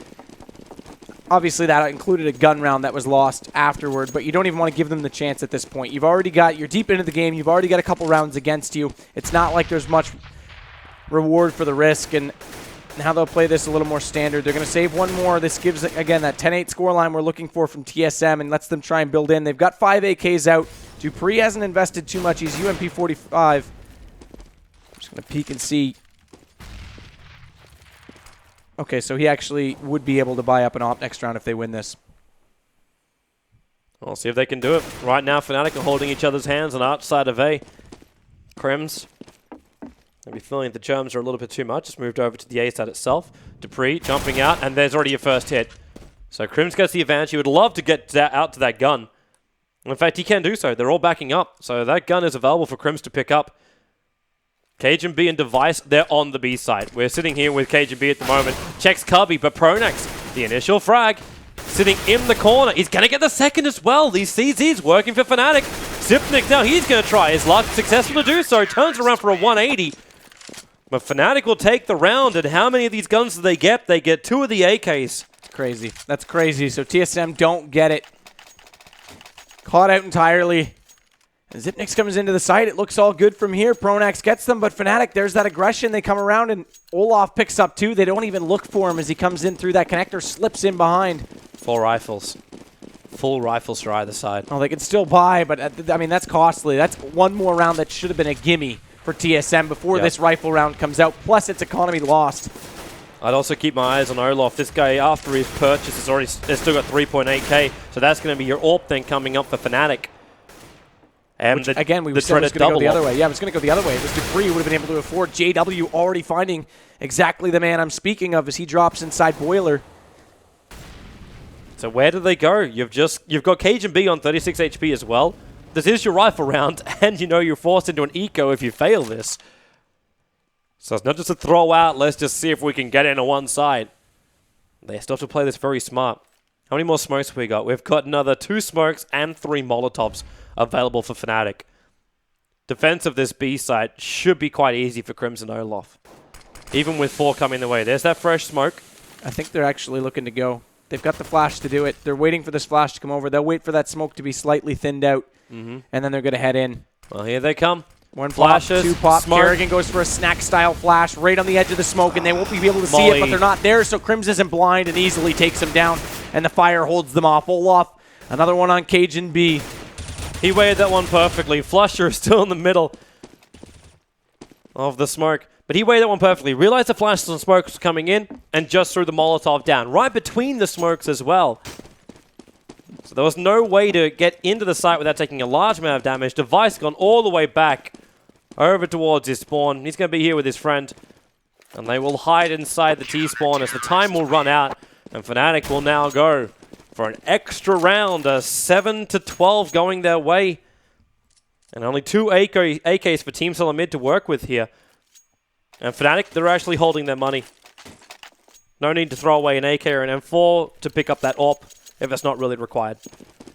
Obviously, that included a gun round that was lost afterward, but you don't even want to give them the chance at this point. You're deep into the game. You've already got a couple rounds against you. It's not like there's much reward for the risk, and Now they'll play this a little more standard. They're going to save one more. This gives, again, that 10-8 scoreline we're looking for from TSM and lets them try and build in. They've got 5 AKs out. Dupree hasn't invested too much. He's UMP 45. I'm just going to peek and see. Okay, so he actually would be able to buy up an op next round if they win this. We'll see if they can do it. Right now, Fnatic are holding each other's hands on outside of A. Crims, maybe feeling the germs are a little bit too much. Just moved over to the A side itself. Dupree jumping out, and there's already a first hit. So Crims gets the advantage. He would love to get out to that gun. In fact, he can do so. They're all backing up. So that gun is available for Crims to pick up. Cajun B and Device, they're on the B side. We're sitting here with Cajun B at the moment. Checks Cubby, but Pronax, the initial frag, sitting in the corner. He's going to get the second as well. These CZs working for Fnatic. Zipnik now, he's going to try his luck. Successful to do so. Turns around for a 180. But Fnatic will take the round. And how many of these guns do they get? They get 2 of the AKs. It's crazy. That's crazy. So TSM don't get it. Caught out entirely. And Zipnix comes into the site. It looks all good from here. Pronax gets them, but Fnatic, there's that aggression. They come around, and Olaf picks up 2. They don't even look for him as he comes in through that connector, slips in behind. 4 rifles. Full rifles for either side. Oh, they can still buy, but I mean, that's costly. That's one more round that should have been a gimme for TSM before this rifle round comes out. Plus, it's economy lost. I'd also keep my eyes on Olaf. This guy, after his purchase, has still got 3.8k. So that's going to be your AWP then coming up for Fnatic. And which, again, we said it was going to go the other way. Yeah, it was going to go the other way. It was Dupree who would have been able to afford. JW already finding exactly the man I'm speaking of as he drops inside Boiler. So where do they go? You've got Cajun B on 36 HP as well. This is your rifle round, and you know you're forced into an eco if you fail this. So it's not just a throw out, let's just see if we can get into one side. They still have to play this very smart. How many more smokes have we got? We've got another 2 smokes and 3 Molotovs available for Fnatic. Defense of this B side should be quite easy for Crimson Olaf. Even with 4 coming their way. There's that fresh smoke. I think they're actually looking to go. They've got the flash to do it. They're waiting for this flash to come over. They'll wait for that smoke to be slightly thinned out, and then they're going to head in. Well, here they come. 1 Flashes, pop, 2 pop. smoke. Kerrigan goes for a snack-style flash right on the edge of the smoke, and they won't be able to see it, but they're not there, so Crims isn't blind and easily takes him down, and the fire holds them off. Olaf, another one on Cajun B. He weighted that one perfectly. Flusher is still in the middle of the smoke. But he weighted that one perfectly. Realized the flashes and smoke was coming in and just threw the Molotov down. Right between the smokes as well. So there was no way to get into the site without taking a large amount of damage. Device gone all the way back over towards his spawn. He's going to be here with his friend. And they will hide inside the T-spawn as the time will run out. And Fnatic will now go for an extra round. A 7-12 going their way. And only 2 AKs for Team SoloMid to work with here. And Fnatic, they're actually holding their money. No need to throw away an AK or an M4 to pick up that AWP if it's not really required.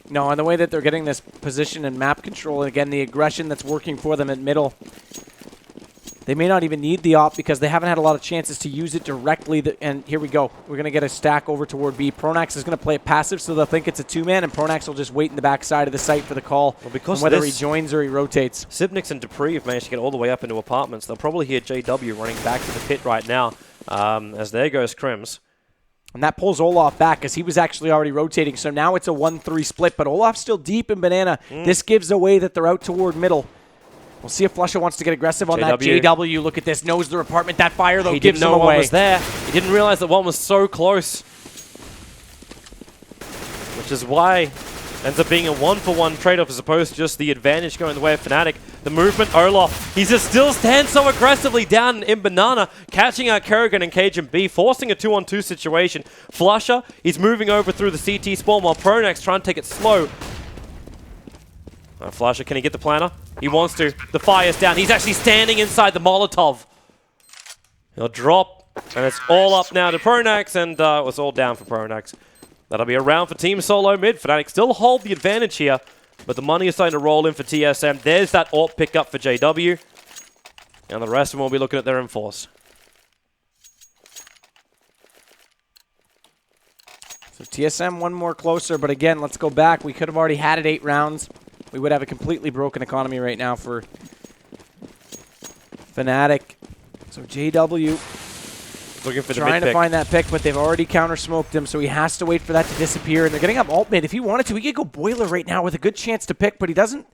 No, and the way that they're getting this position and map control, and again, the aggression that's working for them in middle, they may not even need the AWP because they haven't had a lot of chances to use it directly. And here we go. We're going to get a stack over toward B. Pronax is going to play it passive, so they'll think it's a 2-man, and Pronax will just wait in the backside of the site for the call. Well, because whether he joins or he rotates. Zipnix and Dupree have managed to get all the way up into apartments. They'll probably hear JW running back to the pit right now as there goes Crims. And that pulls Olaf back as he was actually already rotating. So now it's a 1-3 split, but Olaf's still deep in Banana. This gives away that they're out toward middle. We'll see if Flusher wants to get aggressive on that. JW, look at this, knows the apartment. That fire, though, gives him away. One was there. He didn't realize that one was so close. Which is why ends up being a 1-for-1 trade-off as opposed to just the advantage going the way of Fnatic. The movement, Olaf, he just still stands so aggressively down in Banana, catching out Kerrigan and Cajun B, forcing a 2-on-2 situation. Flusher, he's moving over through the CT spawn while Pronax trying to take it slow. Flusher, can he get the planter? He wants to. The fire's down. He's actually standing inside the Molotov. He'll drop, and it's all up now to Pronax, and it was all down for Pronax. That'll be a round for Team SoloMid. Fnatic still hold the advantage here, but the money is starting to roll in for TSM. There's that AWP pickup for JW, and the rest of them will be looking at their enforce. So TSM one more closer, but again, let's go back. We could have already had it 8 rounds. We would have a completely broken economy right now for Fnatic. So JW Looking for the Trying to mid-pick. find that pick, but they've already counter-smoked him, so he has to wait for that to disappear. And they're getting up alt mid. If he wanted to, he could go Boiler right now with a good chance to pick, but he doesn't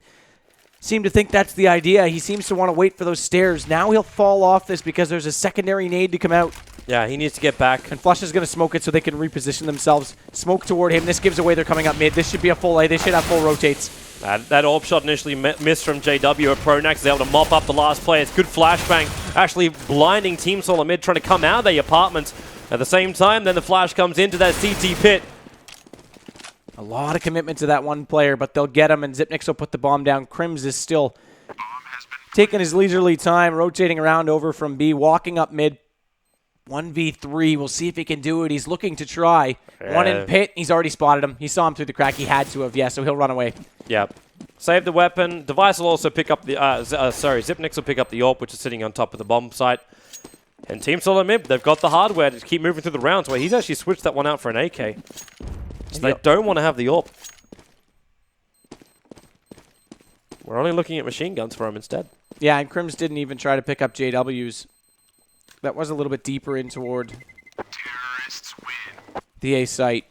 seem to think that's the idea. He seems to want to wait for those stairs. Now he'll fall off this because there's a secondary nade to come out. Yeah, he needs to get back. And Flush is going to smoke it so they can reposition themselves. Smoke toward him. This gives away they're coming up mid. This should be a full A. They should have full rotates. That orb shot initially missed from JW, but Pronax is able to mop up the last play. It's good flashbang, actually blinding Team SoloMid, trying to come out of the apartments. At the same time, then the flash comes into that CT pit. A lot of commitment to that one player, but they'll get him, and Zipnix will put the bomb down. Crims is still taking his leisurely time, rotating around over from B, walking up mid. 1v3. We'll see if he can do it. He's looking to try. One in pit. He's already spotted him. He saw him through the crack. He had to have. Yeah, so he'll run away. Yep. Save the weapon. Device will also pick up the... Zipnix will pick up the AWP, which is sitting on top of the bomb site. And Team SoloMid, they've got the hardware to keep moving through the rounds, where he's actually switched that one out for an AK. So they don't want to have the AWP. We're only looking at machine guns for him instead. Yeah, and Crims didn't even try to pick up JW's. That was a little bit deeper in toward the A site.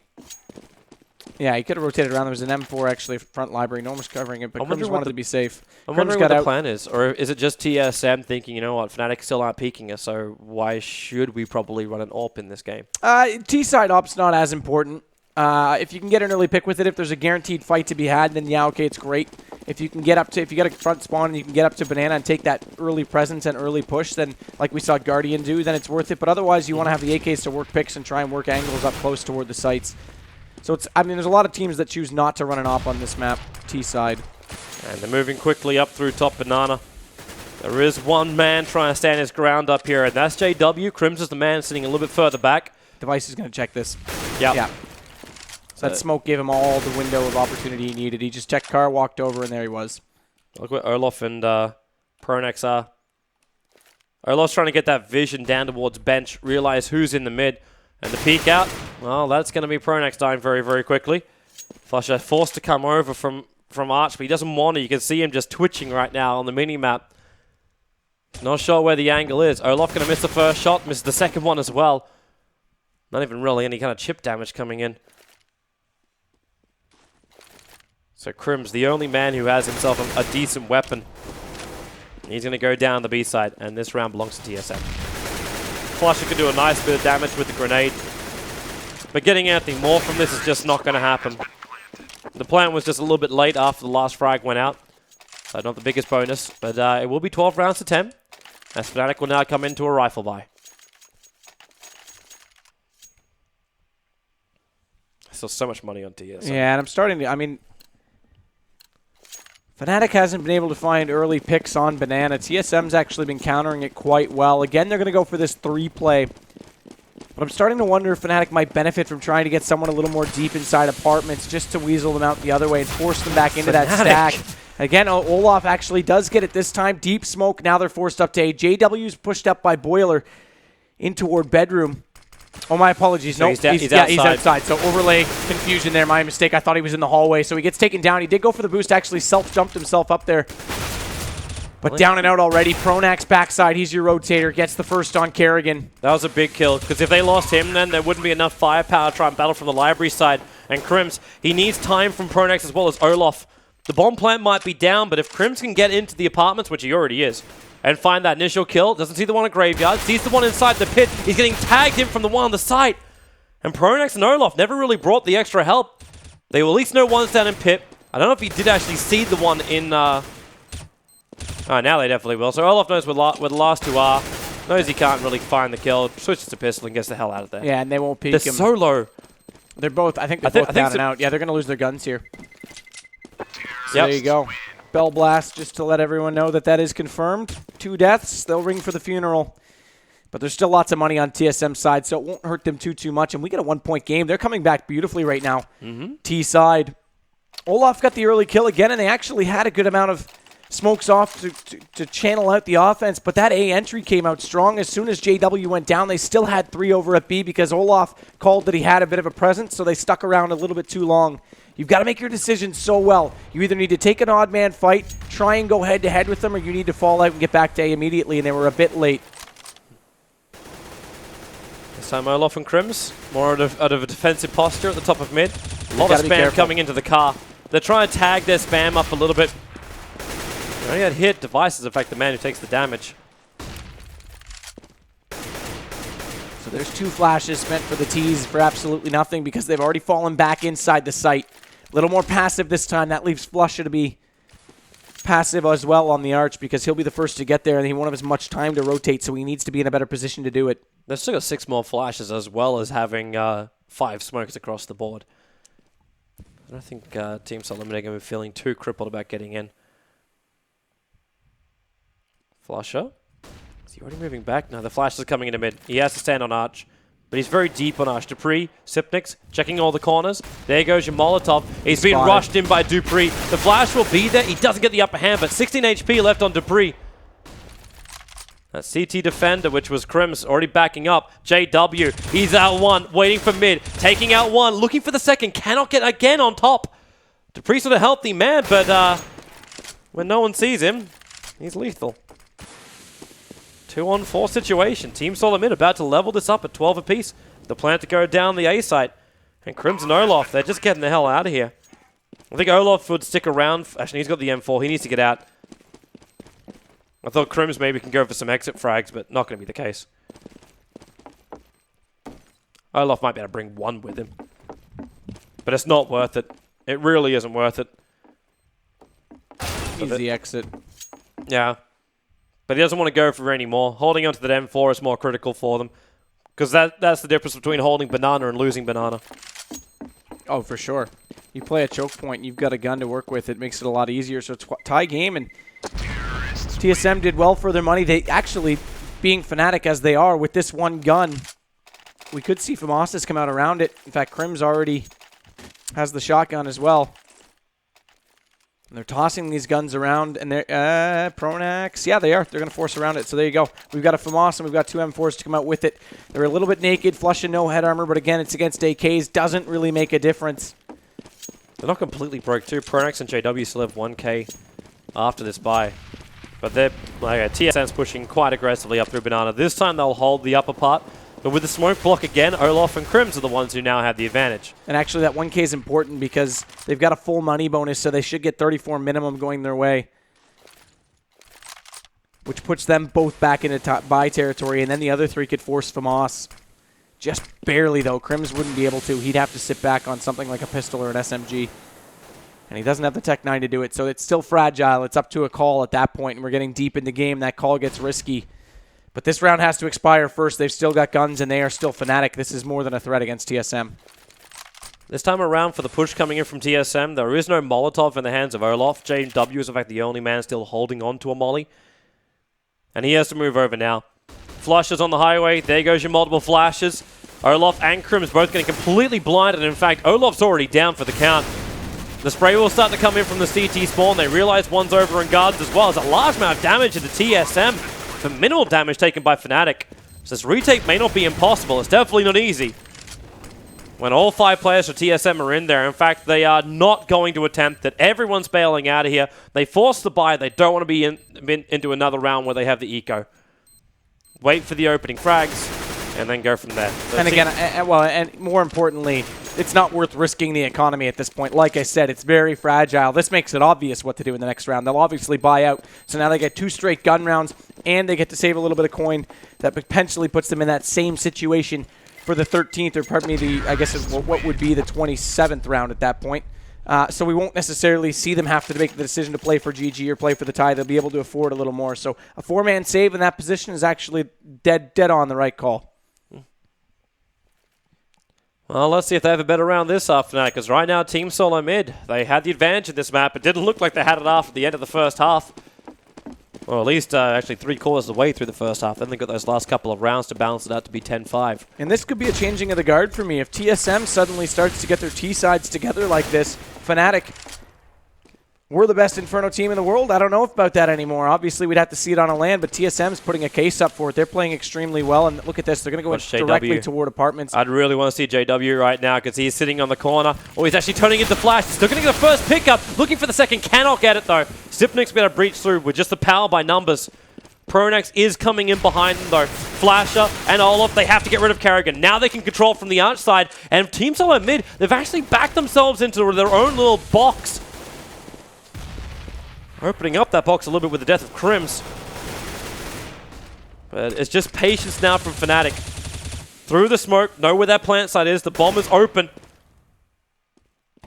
Yeah, he could have rotated around. There was an M4 actually front library. No one was covering it, but Crims wanted to be safe. I'm wondering what the plan is. Or is it just TSM thinking, you know what, Fnatic still aren't peeking us, so why should we probably run an AWP in this game? T-side AWP's not as important. If you can get an early pick with it, if there's a guaranteed fight to be had, then yeah, okay, it's great. If you can get up to, if you get a front spawn and you can get up to Banana and take that early presence and early push, then like we saw Guardian do, then it's worth it. But otherwise, you want to have the AKs to work picks and try and work angles up close toward the sites. So it's, I mean, there's a lot of teams that choose not to run an AWP on this map, T-side. And they're moving quickly up through top Banana. There is one man trying to stand his ground up here, and that's JW. Crims is the man sitting a little bit further back. Device is going to check this. Yep. Yeah. So that smoke gave him all the window of opportunity he needed. He just checked car, walked over, and there he was. Look where Olaf and Pronax are. Olaf's trying to get that vision down towards bench, realize who's in the mid, and the peek out. Well, that's going to be Pronax dying very, very quickly. Flusher forced to come over from Arch, but he doesn't want to. You can see him just twitching right now on the mini-map. Not sure where the angle is. Olaf going to miss the first shot, misses the second one as well. Not even really any kind of chip damage coming in. So Crims, the only man who has himself a decent weapon. He's going to go down the B side, and this round belongs to TSM. Flusher can do a nice bit of damage with the grenade, but getting anything more from this is just not going to happen. The plan was just a little bit late after the last frag went out. So not the biggest bonus, but it will be 12 rounds to 10, as Fnatic will now come into a rifle buy. Still so much money on TSM. Yeah, and I'm starting to, I mean, Fnatic hasn't been able to find early picks on Banana. TSM's actually been countering it quite well. Again, they're going to go for this 3-play. But I'm starting to wonder if Fnatic might benefit from trying to get someone a little more deep inside apartments just to weasel them out the other way and force them back into that stack. Again, Olaf actually does get it this time. Deep smoke. Now they're forced up to A. JW's pushed up by Boiler in toward bedroom. Oh, my apologies. So no, he's outside. So overlay confusion there. My mistake. I thought he was in the hallway. So he gets taken down. He did go for the boost. Actually self-jumped himself up there. But down and out already. Pronax backside. He's your rotator. Gets the first on Kerrigan. That was a big kill, because if they lost him, then there wouldn't be enough firepower to try and battle from the library side. And Crims, he needs time from Pronax as well as Olaf. The bomb plant might be down, but if Crims can get into the apartments, which he already is, and find that initial kill, doesn't see the one at Graveyard, sees the one inside the pit, he's getting tagged in from the one on the site. And Pronax and Olaf never really brought the extra help. They will at least know one's down in pit. I don't know if he did actually see the one in... now they definitely will. So Olaf knows where the last two are. Knows he can't really find the kill. Switches to pistol and gets the hell out of there. Yeah, and they won't peek they're him. So low. They're both, I think they're both down and out. Yeah, they're going to lose their guns here. So there you go. Bell blast, just to let everyone know that that is confirmed. 2 deaths. They'll ring for the funeral. But there's still lots of money on TSM's side, so it won't hurt them too much. And we get a 1-point game. They're coming back beautifully right now. T side. Olaf got the early kill again, and they actually had a good amount of smokes off to channel out the offense. But that A entry came out strong. As soon as JW went down, they still had 3 over at B because Olaf called that he had a bit of a presence, so they stuck around a little bit too long. You've got to make your decisions so well. You either need to take an odd man fight, try and go head-to-head with them, or you need to fall out and get back to A immediately, and they were a bit late. time Olaf and Crims, more out of a defensive posture at the top of mid. A lot of spam coming into the car. They're trying to tag their spam up a little bit. They only got hit. Devices, in fact, the man who takes the damage. So there's 2 flashes spent for the T's for absolutely nothing because they've already fallen back inside the site. A little more passive this time. That leaves Flusha to be passive as well on the arch because he'll be the first to get there and he won't have as much time to rotate, so he needs to be in a better position to do it. They've still got 6 more flashes as well as having 5 smokes across the board. I don't think Team SoloMid are going to be feeling too crippled about getting in. Flusha. Is he already moving back? No, the flash is coming into mid. He has to stand on arch. But he's very deep on arch. Dupree, Sipnix, checking all the corners. There goes your Molotov. He's being rushed in by Dupree. The flash will be there. He doesn't get the upper hand, but 16 HP left on Dupree. That CT defender, which was Crims, already backing up. JW, he's out one, waiting for mid. Taking out one, looking for the second. Cannot get again on top. Dupree's not a healthy man, but when no one sees him, he's lethal. 2-on-4 situation. Team SoloMid about to level this up at 12 apiece. The plan to go down the A site. And Crims and Olaf, they're just getting the hell out of here. I think Olaf would stick around. Actually, he's got the M4. He needs to get out. I thought Crims maybe can go for some exit frags, but not going to be the case. Olaf might be able to bring one with him. But it's not worth it. It really isn't worth it. Easy exit. Yeah. But he doesn't want to go for any more. Holding onto that M4 is more critical for them. Because that's the difference between holding Banana and losing Banana. Oh, for sure. You play a choke point and you've got a gun to work with. It makes it a lot easier. So it's a tie game, and TSM did well for their money. They actually, being Fnatic as they are, with this one gun, we could see Famastas come out around it. In fact, Crims already has the shotgun as well. And they're tossing these guns around, and they're, Pronax, yeah, they are. They're going to force around it, so there you go. We've got a Famas, and we've got 2 M4s to come out with it. They're a little bit naked, Flush and no head armor, but again, it's against AKs. Doesn't really make a difference. They're not completely broke, too. Pronax and JW still have 1k after this buy. But they're, TSM's pushing quite aggressively up through Banana. This time, they'll hold the upper part. But with the smoke block again, Olaf and Crims are the ones who now have the advantage. And actually, that 1k is important because they've got a full money bonus, so they should get 34 minimum going their way. Which puts them both back into buy territory, and then the other 3 could force Famas. Just barely, though. Crims wouldn't be able to. He'd have to sit back on something like a pistol or an SMG. And he doesn't have the Tech 9 to do it, so it's still fragile. It's up to a call at that point, and we're getting deep in the game. That call gets risky. But this round has to expire first. They've still got guns, and they are still Fnatic. This is more than a threat against TSM. This time around, for the push coming in from TSM, there is no Molotov in the hands of Olaf. JW is, in fact, the only man still holding on to a molly. And he has to move over now. Flushes on the highway. There goes your multiple flashes. Olaf and Crims both getting completely blinded. In fact, Olaf's already down for the count. The spray will start to come in from the CT spawn. They realize one's over in gardens as well. There's a large amount of damage to the TSM. For minimal damage taken by Fnatic. So this retake may not be impossible. It's definitely not easy. When all 5 players for TSM are in there, in fact, they are not going to attempt it. Everyone's bailing out of here. They force the buy. They don't want to be into another round where they have the eco. Wait for the opening frags, and then go from there. So and again, and more importantly, it's not worth risking the economy at this point. Like I said, it's very fragile. This makes it obvious what to do in the next round. They'll obviously buy out. So now they get 2 straight gun rounds, and they get to save a little bit of coin that potentially puts them in that same situation for the 13th, or pardon me, I guess what would be the 27th round at that point. So we won't necessarily see them have to make the decision to play for GG or play for the tie. They'll be able to afford a little more. So a 4-man save in that position is actually dead on the right call. Well, let's see if they have a better round this afternoon, because right now, Team SoloMid, they had the advantage in this map. It didn't look like they had it after the end of the first half. Or at least actually 3/4 of the way through the first half. Then they got those last couple of rounds to balance it out to be 10-5. And this could be a changing of the guard for me. If TSM suddenly starts to get their T-sides together like this, Fnatic, we're the best Inferno team in the world. I don't know about that anymore. Obviously, we'd have to see it on a land, but TSM's putting a case up for it. They're playing extremely well, and look at this. They're going to go directly toward apartments. I'd really want to see JW right now because he's sitting on the corner. Oh, he's actually turning into flash. He's still going to get the first pickup. Looking for the second. Cannot get it, though. Sipnik's going to breach through with just the power by numbers. Pronax is coming in behind them though. Flasher and Olaf, they have to get rid of Kerrigan. Now they can control from the outside, and Team SoloMid, they've actually backed themselves into their own little box. Opening up that box a little bit with the death of Crims. But it's just patience now from Fnatic. Through the smoke, know where that plant site is, the bomb is open.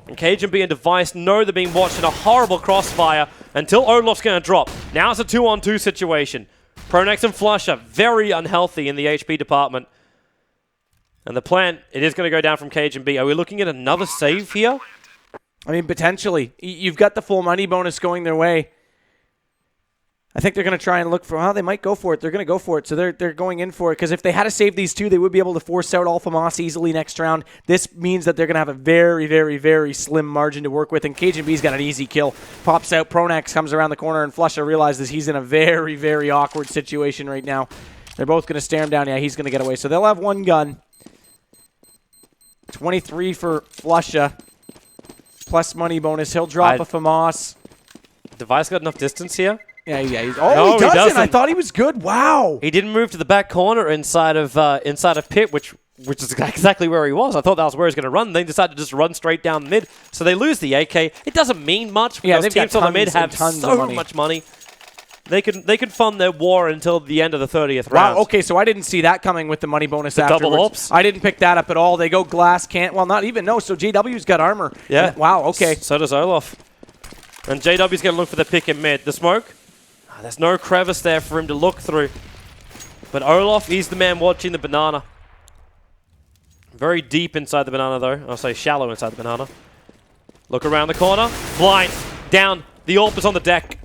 And KGB and Device know they're being watched in a horrible crossfire until Olaf's going to drop. Now it's a 2-on-2 situation. Pronax and Flusher, very unhealthy in the HP department. And the plant, it is going to go down from KGB. Are we looking at another save here? I mean, potentially. You've got the full money bonus going their way. I think they're going to try and look for, well, they might go for it. They're going to go for it, so they're going in for it. Because if they had to save these two, they would be able to force out Alpha Moss easily next round. This means that they're going to have a very, very, very slim margin to work with. And KGB's got an easy kill. Pops out, Pronax comes around the corner, and Flusher realizes he's in a very, very awkward situation right now. They're both going to stare him down. Yeah, he's going to get away. So they'll have one gun. 23 for Flusher. Plus money bonus. He'll drop a FAMAS. Device got enough distance here? Yeah. No, he doesn't. I thought he was good. Wow. He didn't move to the back corner inside of pit, which is exactly where he was. I thought that was where he was going to run. They decided to just run straight down mid. So they lose the AK. It doesn't mean much because teams on the mid have so much money. They could fund their war until the end of the 30th round. Wow, okay, so I didn't see that coming with the money bonus afterwards. Double ops? I didn't pick that up at all. They go glass, can't, well, not even, no, so JW's got armor. Yeah. And, wow, okay. So does Olaf. And JW's going to look for the pick in mid. The smoke? There's no crevice there for him to look through. But Olaf, he's the man watching the banana. Very deep inside the banana, though. I'll say shallow inside the banana. Look around the corner. Blind. Down. The AWP is on the deck.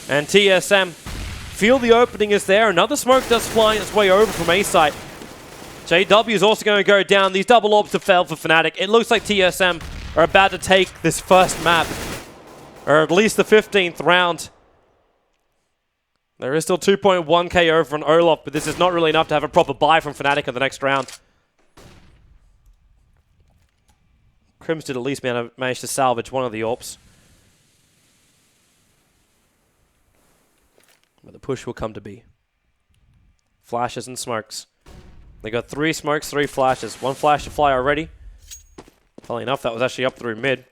And TSM feel the opening is there. Another smoke does fly its way over from A site. JW is also going to go down. These double orbs have failed for Fnatic. It looks like TSM are about to take this first map. Or at least the 15th round. There is still 2.1k over on Olaf, but this is not really enough to have a proper buy from Fnatic in the next round. Crims did at least manage to salvage one of the AWPs. But the push will come to be. Flashes and smokes. They got 3 smokes, 3 flashes. 1 flash to fly already. Funnily enough, that was actually up through mid.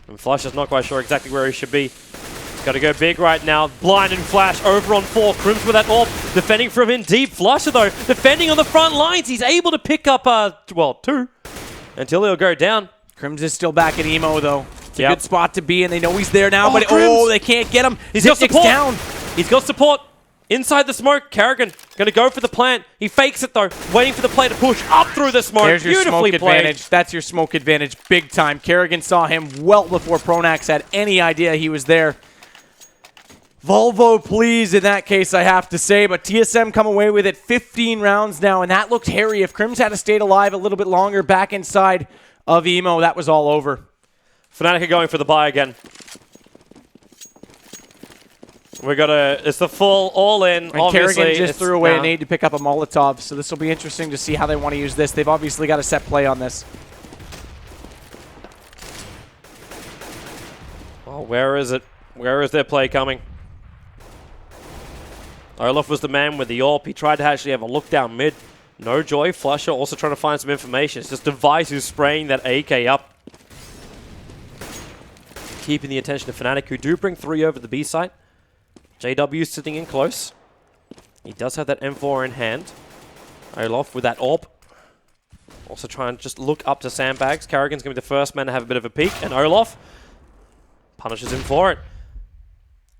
And Flush is not quite sure exactly where he should be. He's got to go big right now. Blind and Flash over on 4. Crims with that AWP. Defending from in deep. Flusher, though, defending on the front lines. He's able to pick up, 2. Until he'll go down. Crims is still back at Emo, though. It's a good spot to be, and they know he's there now, but they can't get him. He's got support. Down. He's got support. Inside the smoke, Kerrigan going to go for the plant. He fakes it, though, waiting for the play to push up through the smoke. There's your Beautifully smoke played. advantage. That's your smoke advantage big time. Kerrigan saw him well before Pronax had any idea he was there. Volvo, please, in that case, I have to say. But TSM come away with it 15 rounds now, and that looked hairy. If Crims had stayed alive a little bit longer back inside of Emo, that was all over. Fnatic are going for the buy again. It's the full all-in, and obviously. Kerrigan just threw away a nade to pick up a Molotov, so this will be interesting to see how they want to use this. They've obviously got a set play on this. Well, where is it? Where is their play coming? Olaf was the man with the AWP. He tried to actually have a look down mid. No joy. Flusher also trying to find some information. It's just Device who's spraying that AK up. Keeping the attention of Fnatic, who do bring 3 over the B site. JW sitting in close. He does have that M4 in hand. Olaf with that AWP. Also trying to just look up to sandbags. Kerrigan's going to be the first man to have a bit of a peek. And Olaf punishes him for it.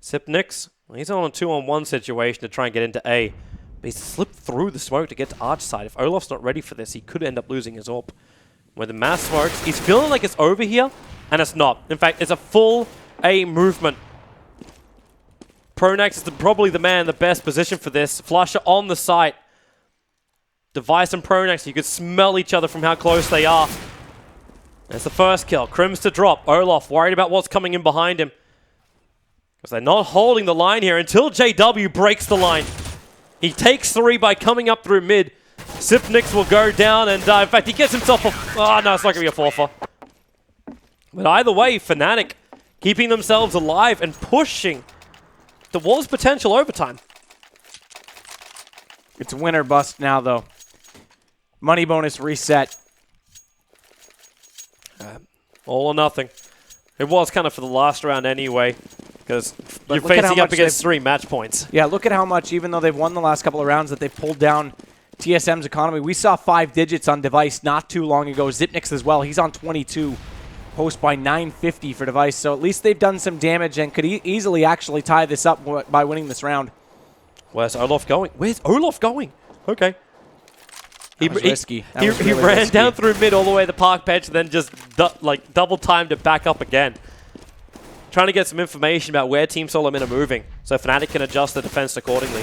Sipnix, he's on a 2-on-1 situation to try and get into A. But he's slipped through the smoke to get to Arch side. If Olaf's not ready for this, he could end up losing his AWP. When the mass smokes, he's feeling like it's over here, and it's not. In fact, it's a full A movement. Pronax is probably the man in the best position for this. Flusher on the site. Device and Pronax, you could smell each other from how close they are. That's the first kill. Crims to drop. Olaf worried about what's coming in behind him. Because they're not holding the line here until JW breaks the line. He takes 3 by coming up through mid. Sipnix will go down and in fact he gets himself a... Oh no, it's not going to be a 4-4. But either way, Fnatic keeping themselves alive and pushing there was potential overtime. It's win or bust now, though. Money bonus reset. All or nothing. It was kind of for the last round anyway, because you're look at how facing up much against 3 match points. Yeah, look at how much, even though they've won the last couple of rounds, that they've pulled down TSM's economy. We saw 5 digits on device not too long ago. Zipnix as well. He's on 22. Post by 950 for device. So at least they've done some damage and could easily actually tie this up by winning this round. Where's Olaf going? Where's Olaf going? Okay. That was risky. He ran down through mid all the way to the park bench and then just double timed it back up again. Trying to get some information about where Team SoloMid are moving so Fnatic can adjust the defense accordingly.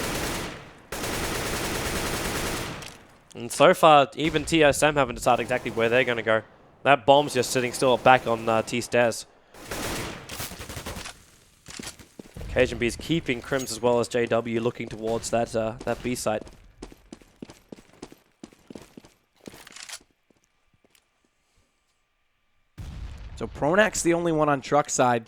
And so far, even TSM haven't decided exactly where they're going to go. That bomb's just sitting still back on T-stairs. KGB is keeping Crims as well as JW looking towards that B site. So Pronak's the only one on truck side.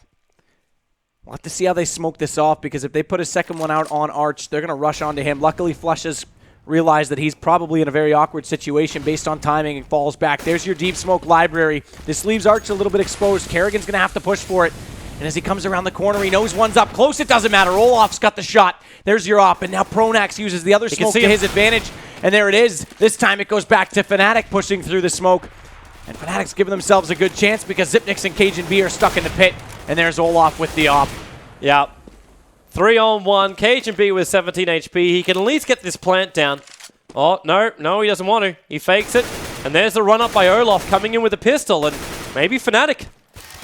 We'll have to see how they smoke this off, because if they put a second one out on Arch, they're going to rush onto him. Luckily, Flush has realized that he's probably in a very awkward situation based on timing and falls back. There's your deep smoke library. This leaves Arch a little bit exposed. Kerrigan's going to have to push for it. And as he comes around the corner, he knows one's up close. It doesn't matter. Olaf's got the shot. There's your op. And now Pronax uses the other smoke to his advantage. And there it is. This time it goes back to Fnatic pushing through the smoke. And Fnatic's giving themselves a good chance because Zipnix and KGB are stuck in the pit. And there's Olaf with the op. Yeah. 3-on-1. KGB with 17 HP. He can at least get this plant down. Oh, no, he doesn't want to. He fakes it. And there's the run-up by Olaf coming in with a pistol. And maybe Fnatic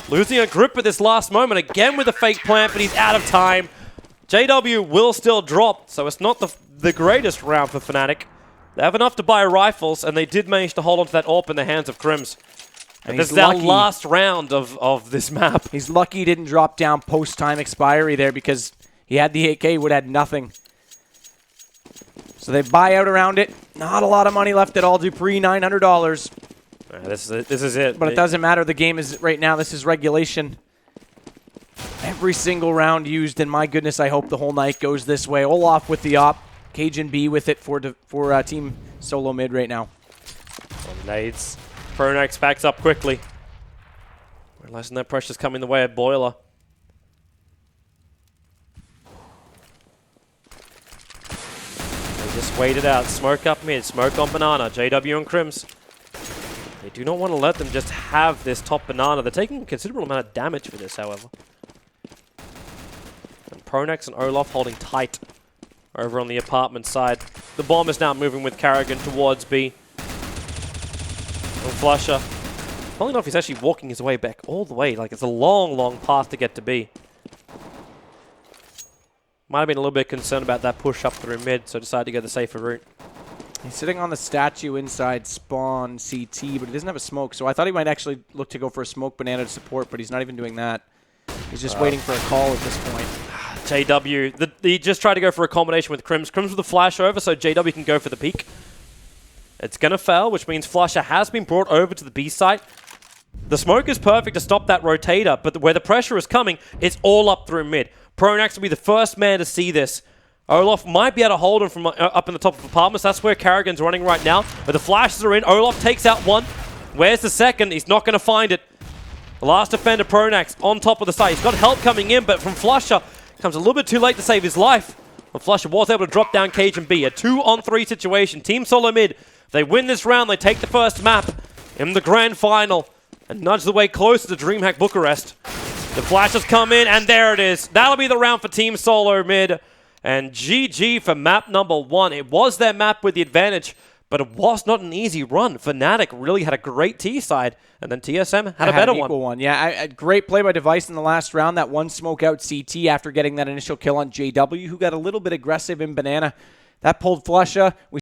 losing a grip at this last moment. Again with a fake plant, but he's out of time. JW will still drop, so it's not the greatest round for Fnatic. They have enough to buy rifles, and they did manage to hold onto that AWP in the hands of Crims. And this is our last round of this map. He's lucky he didn't drop down post-time expiry there, because he had the 8K, would have had nothing. So they buy out around it. Not a lot of money left at all. Dupree, $900. This is it. But it doesn't matter. The game is right now. This is regulation. Every single round used, and my goodness, I hope the whole night goes this way. Olaf with the op. Cajun B with it for Team SoloMid right now. Nades. Pronax backs up quickly. Realizing that pressure's coming the way of Boiler. They just wait it out. Smoke up mid. Smoke on Banana. JW and Crims. They do not want to let them just have this top Banana. They're taking a considerable amount of damage for this, however. And Pronax and Olaf holding tight over on the apartment side. The bomb is now moving with Kerrigan towards B. And Flusher. Funnily enough, he's actually walking his way back all the way. Like, it's a long, long path to get to B. Might have been a little bit concerned about that push up through mid, so decided to go the safer route. He's sitting on the statue inside spawn CT, but he doesn't have a smoke, so I thought he might actually look to go for a smoke banana to support, but he's not even doing that. He's just waiting for a call at this point. JW, he just tried to go for a combination with Crims. Crims with a flash over, so JW can go for the peek. It's going to fail, which means Flusher has been brought over to the B site. The smoke is perfect to stop that rotator, but where the pressure is coming, it's all up through mid. Pronax will be the first man to see this. Olaf might be able to hold him from up in the top of apartments. That's where Kerrigan's running right now. But the flashes are in. Olaf takes out one. Where's the second? He's not going to find it. The last defender, Pronax, on top of the site. He's got help coming in, but from Flusher, comes a little bit too late to save his life. But Flusher was able to drop down Cajun B. A 2-on-3 situation. Team SoloMid, if they win this round, they take the first map in the grand final and nudge the way closer to DreamHack Bucharest. The flashes come in, and there it is. That'll be the round for Team SoloMid. And GG for map number 1. It was their map with the advantage, but it was not an easy run. Fnatic really had a great T side, and then TSM had a better one. Yeah, great play by Device in the last round. That one smoke out CT after getting that initial kill on JW, who got a little bit aggressive in Banana. That pulled Flusha.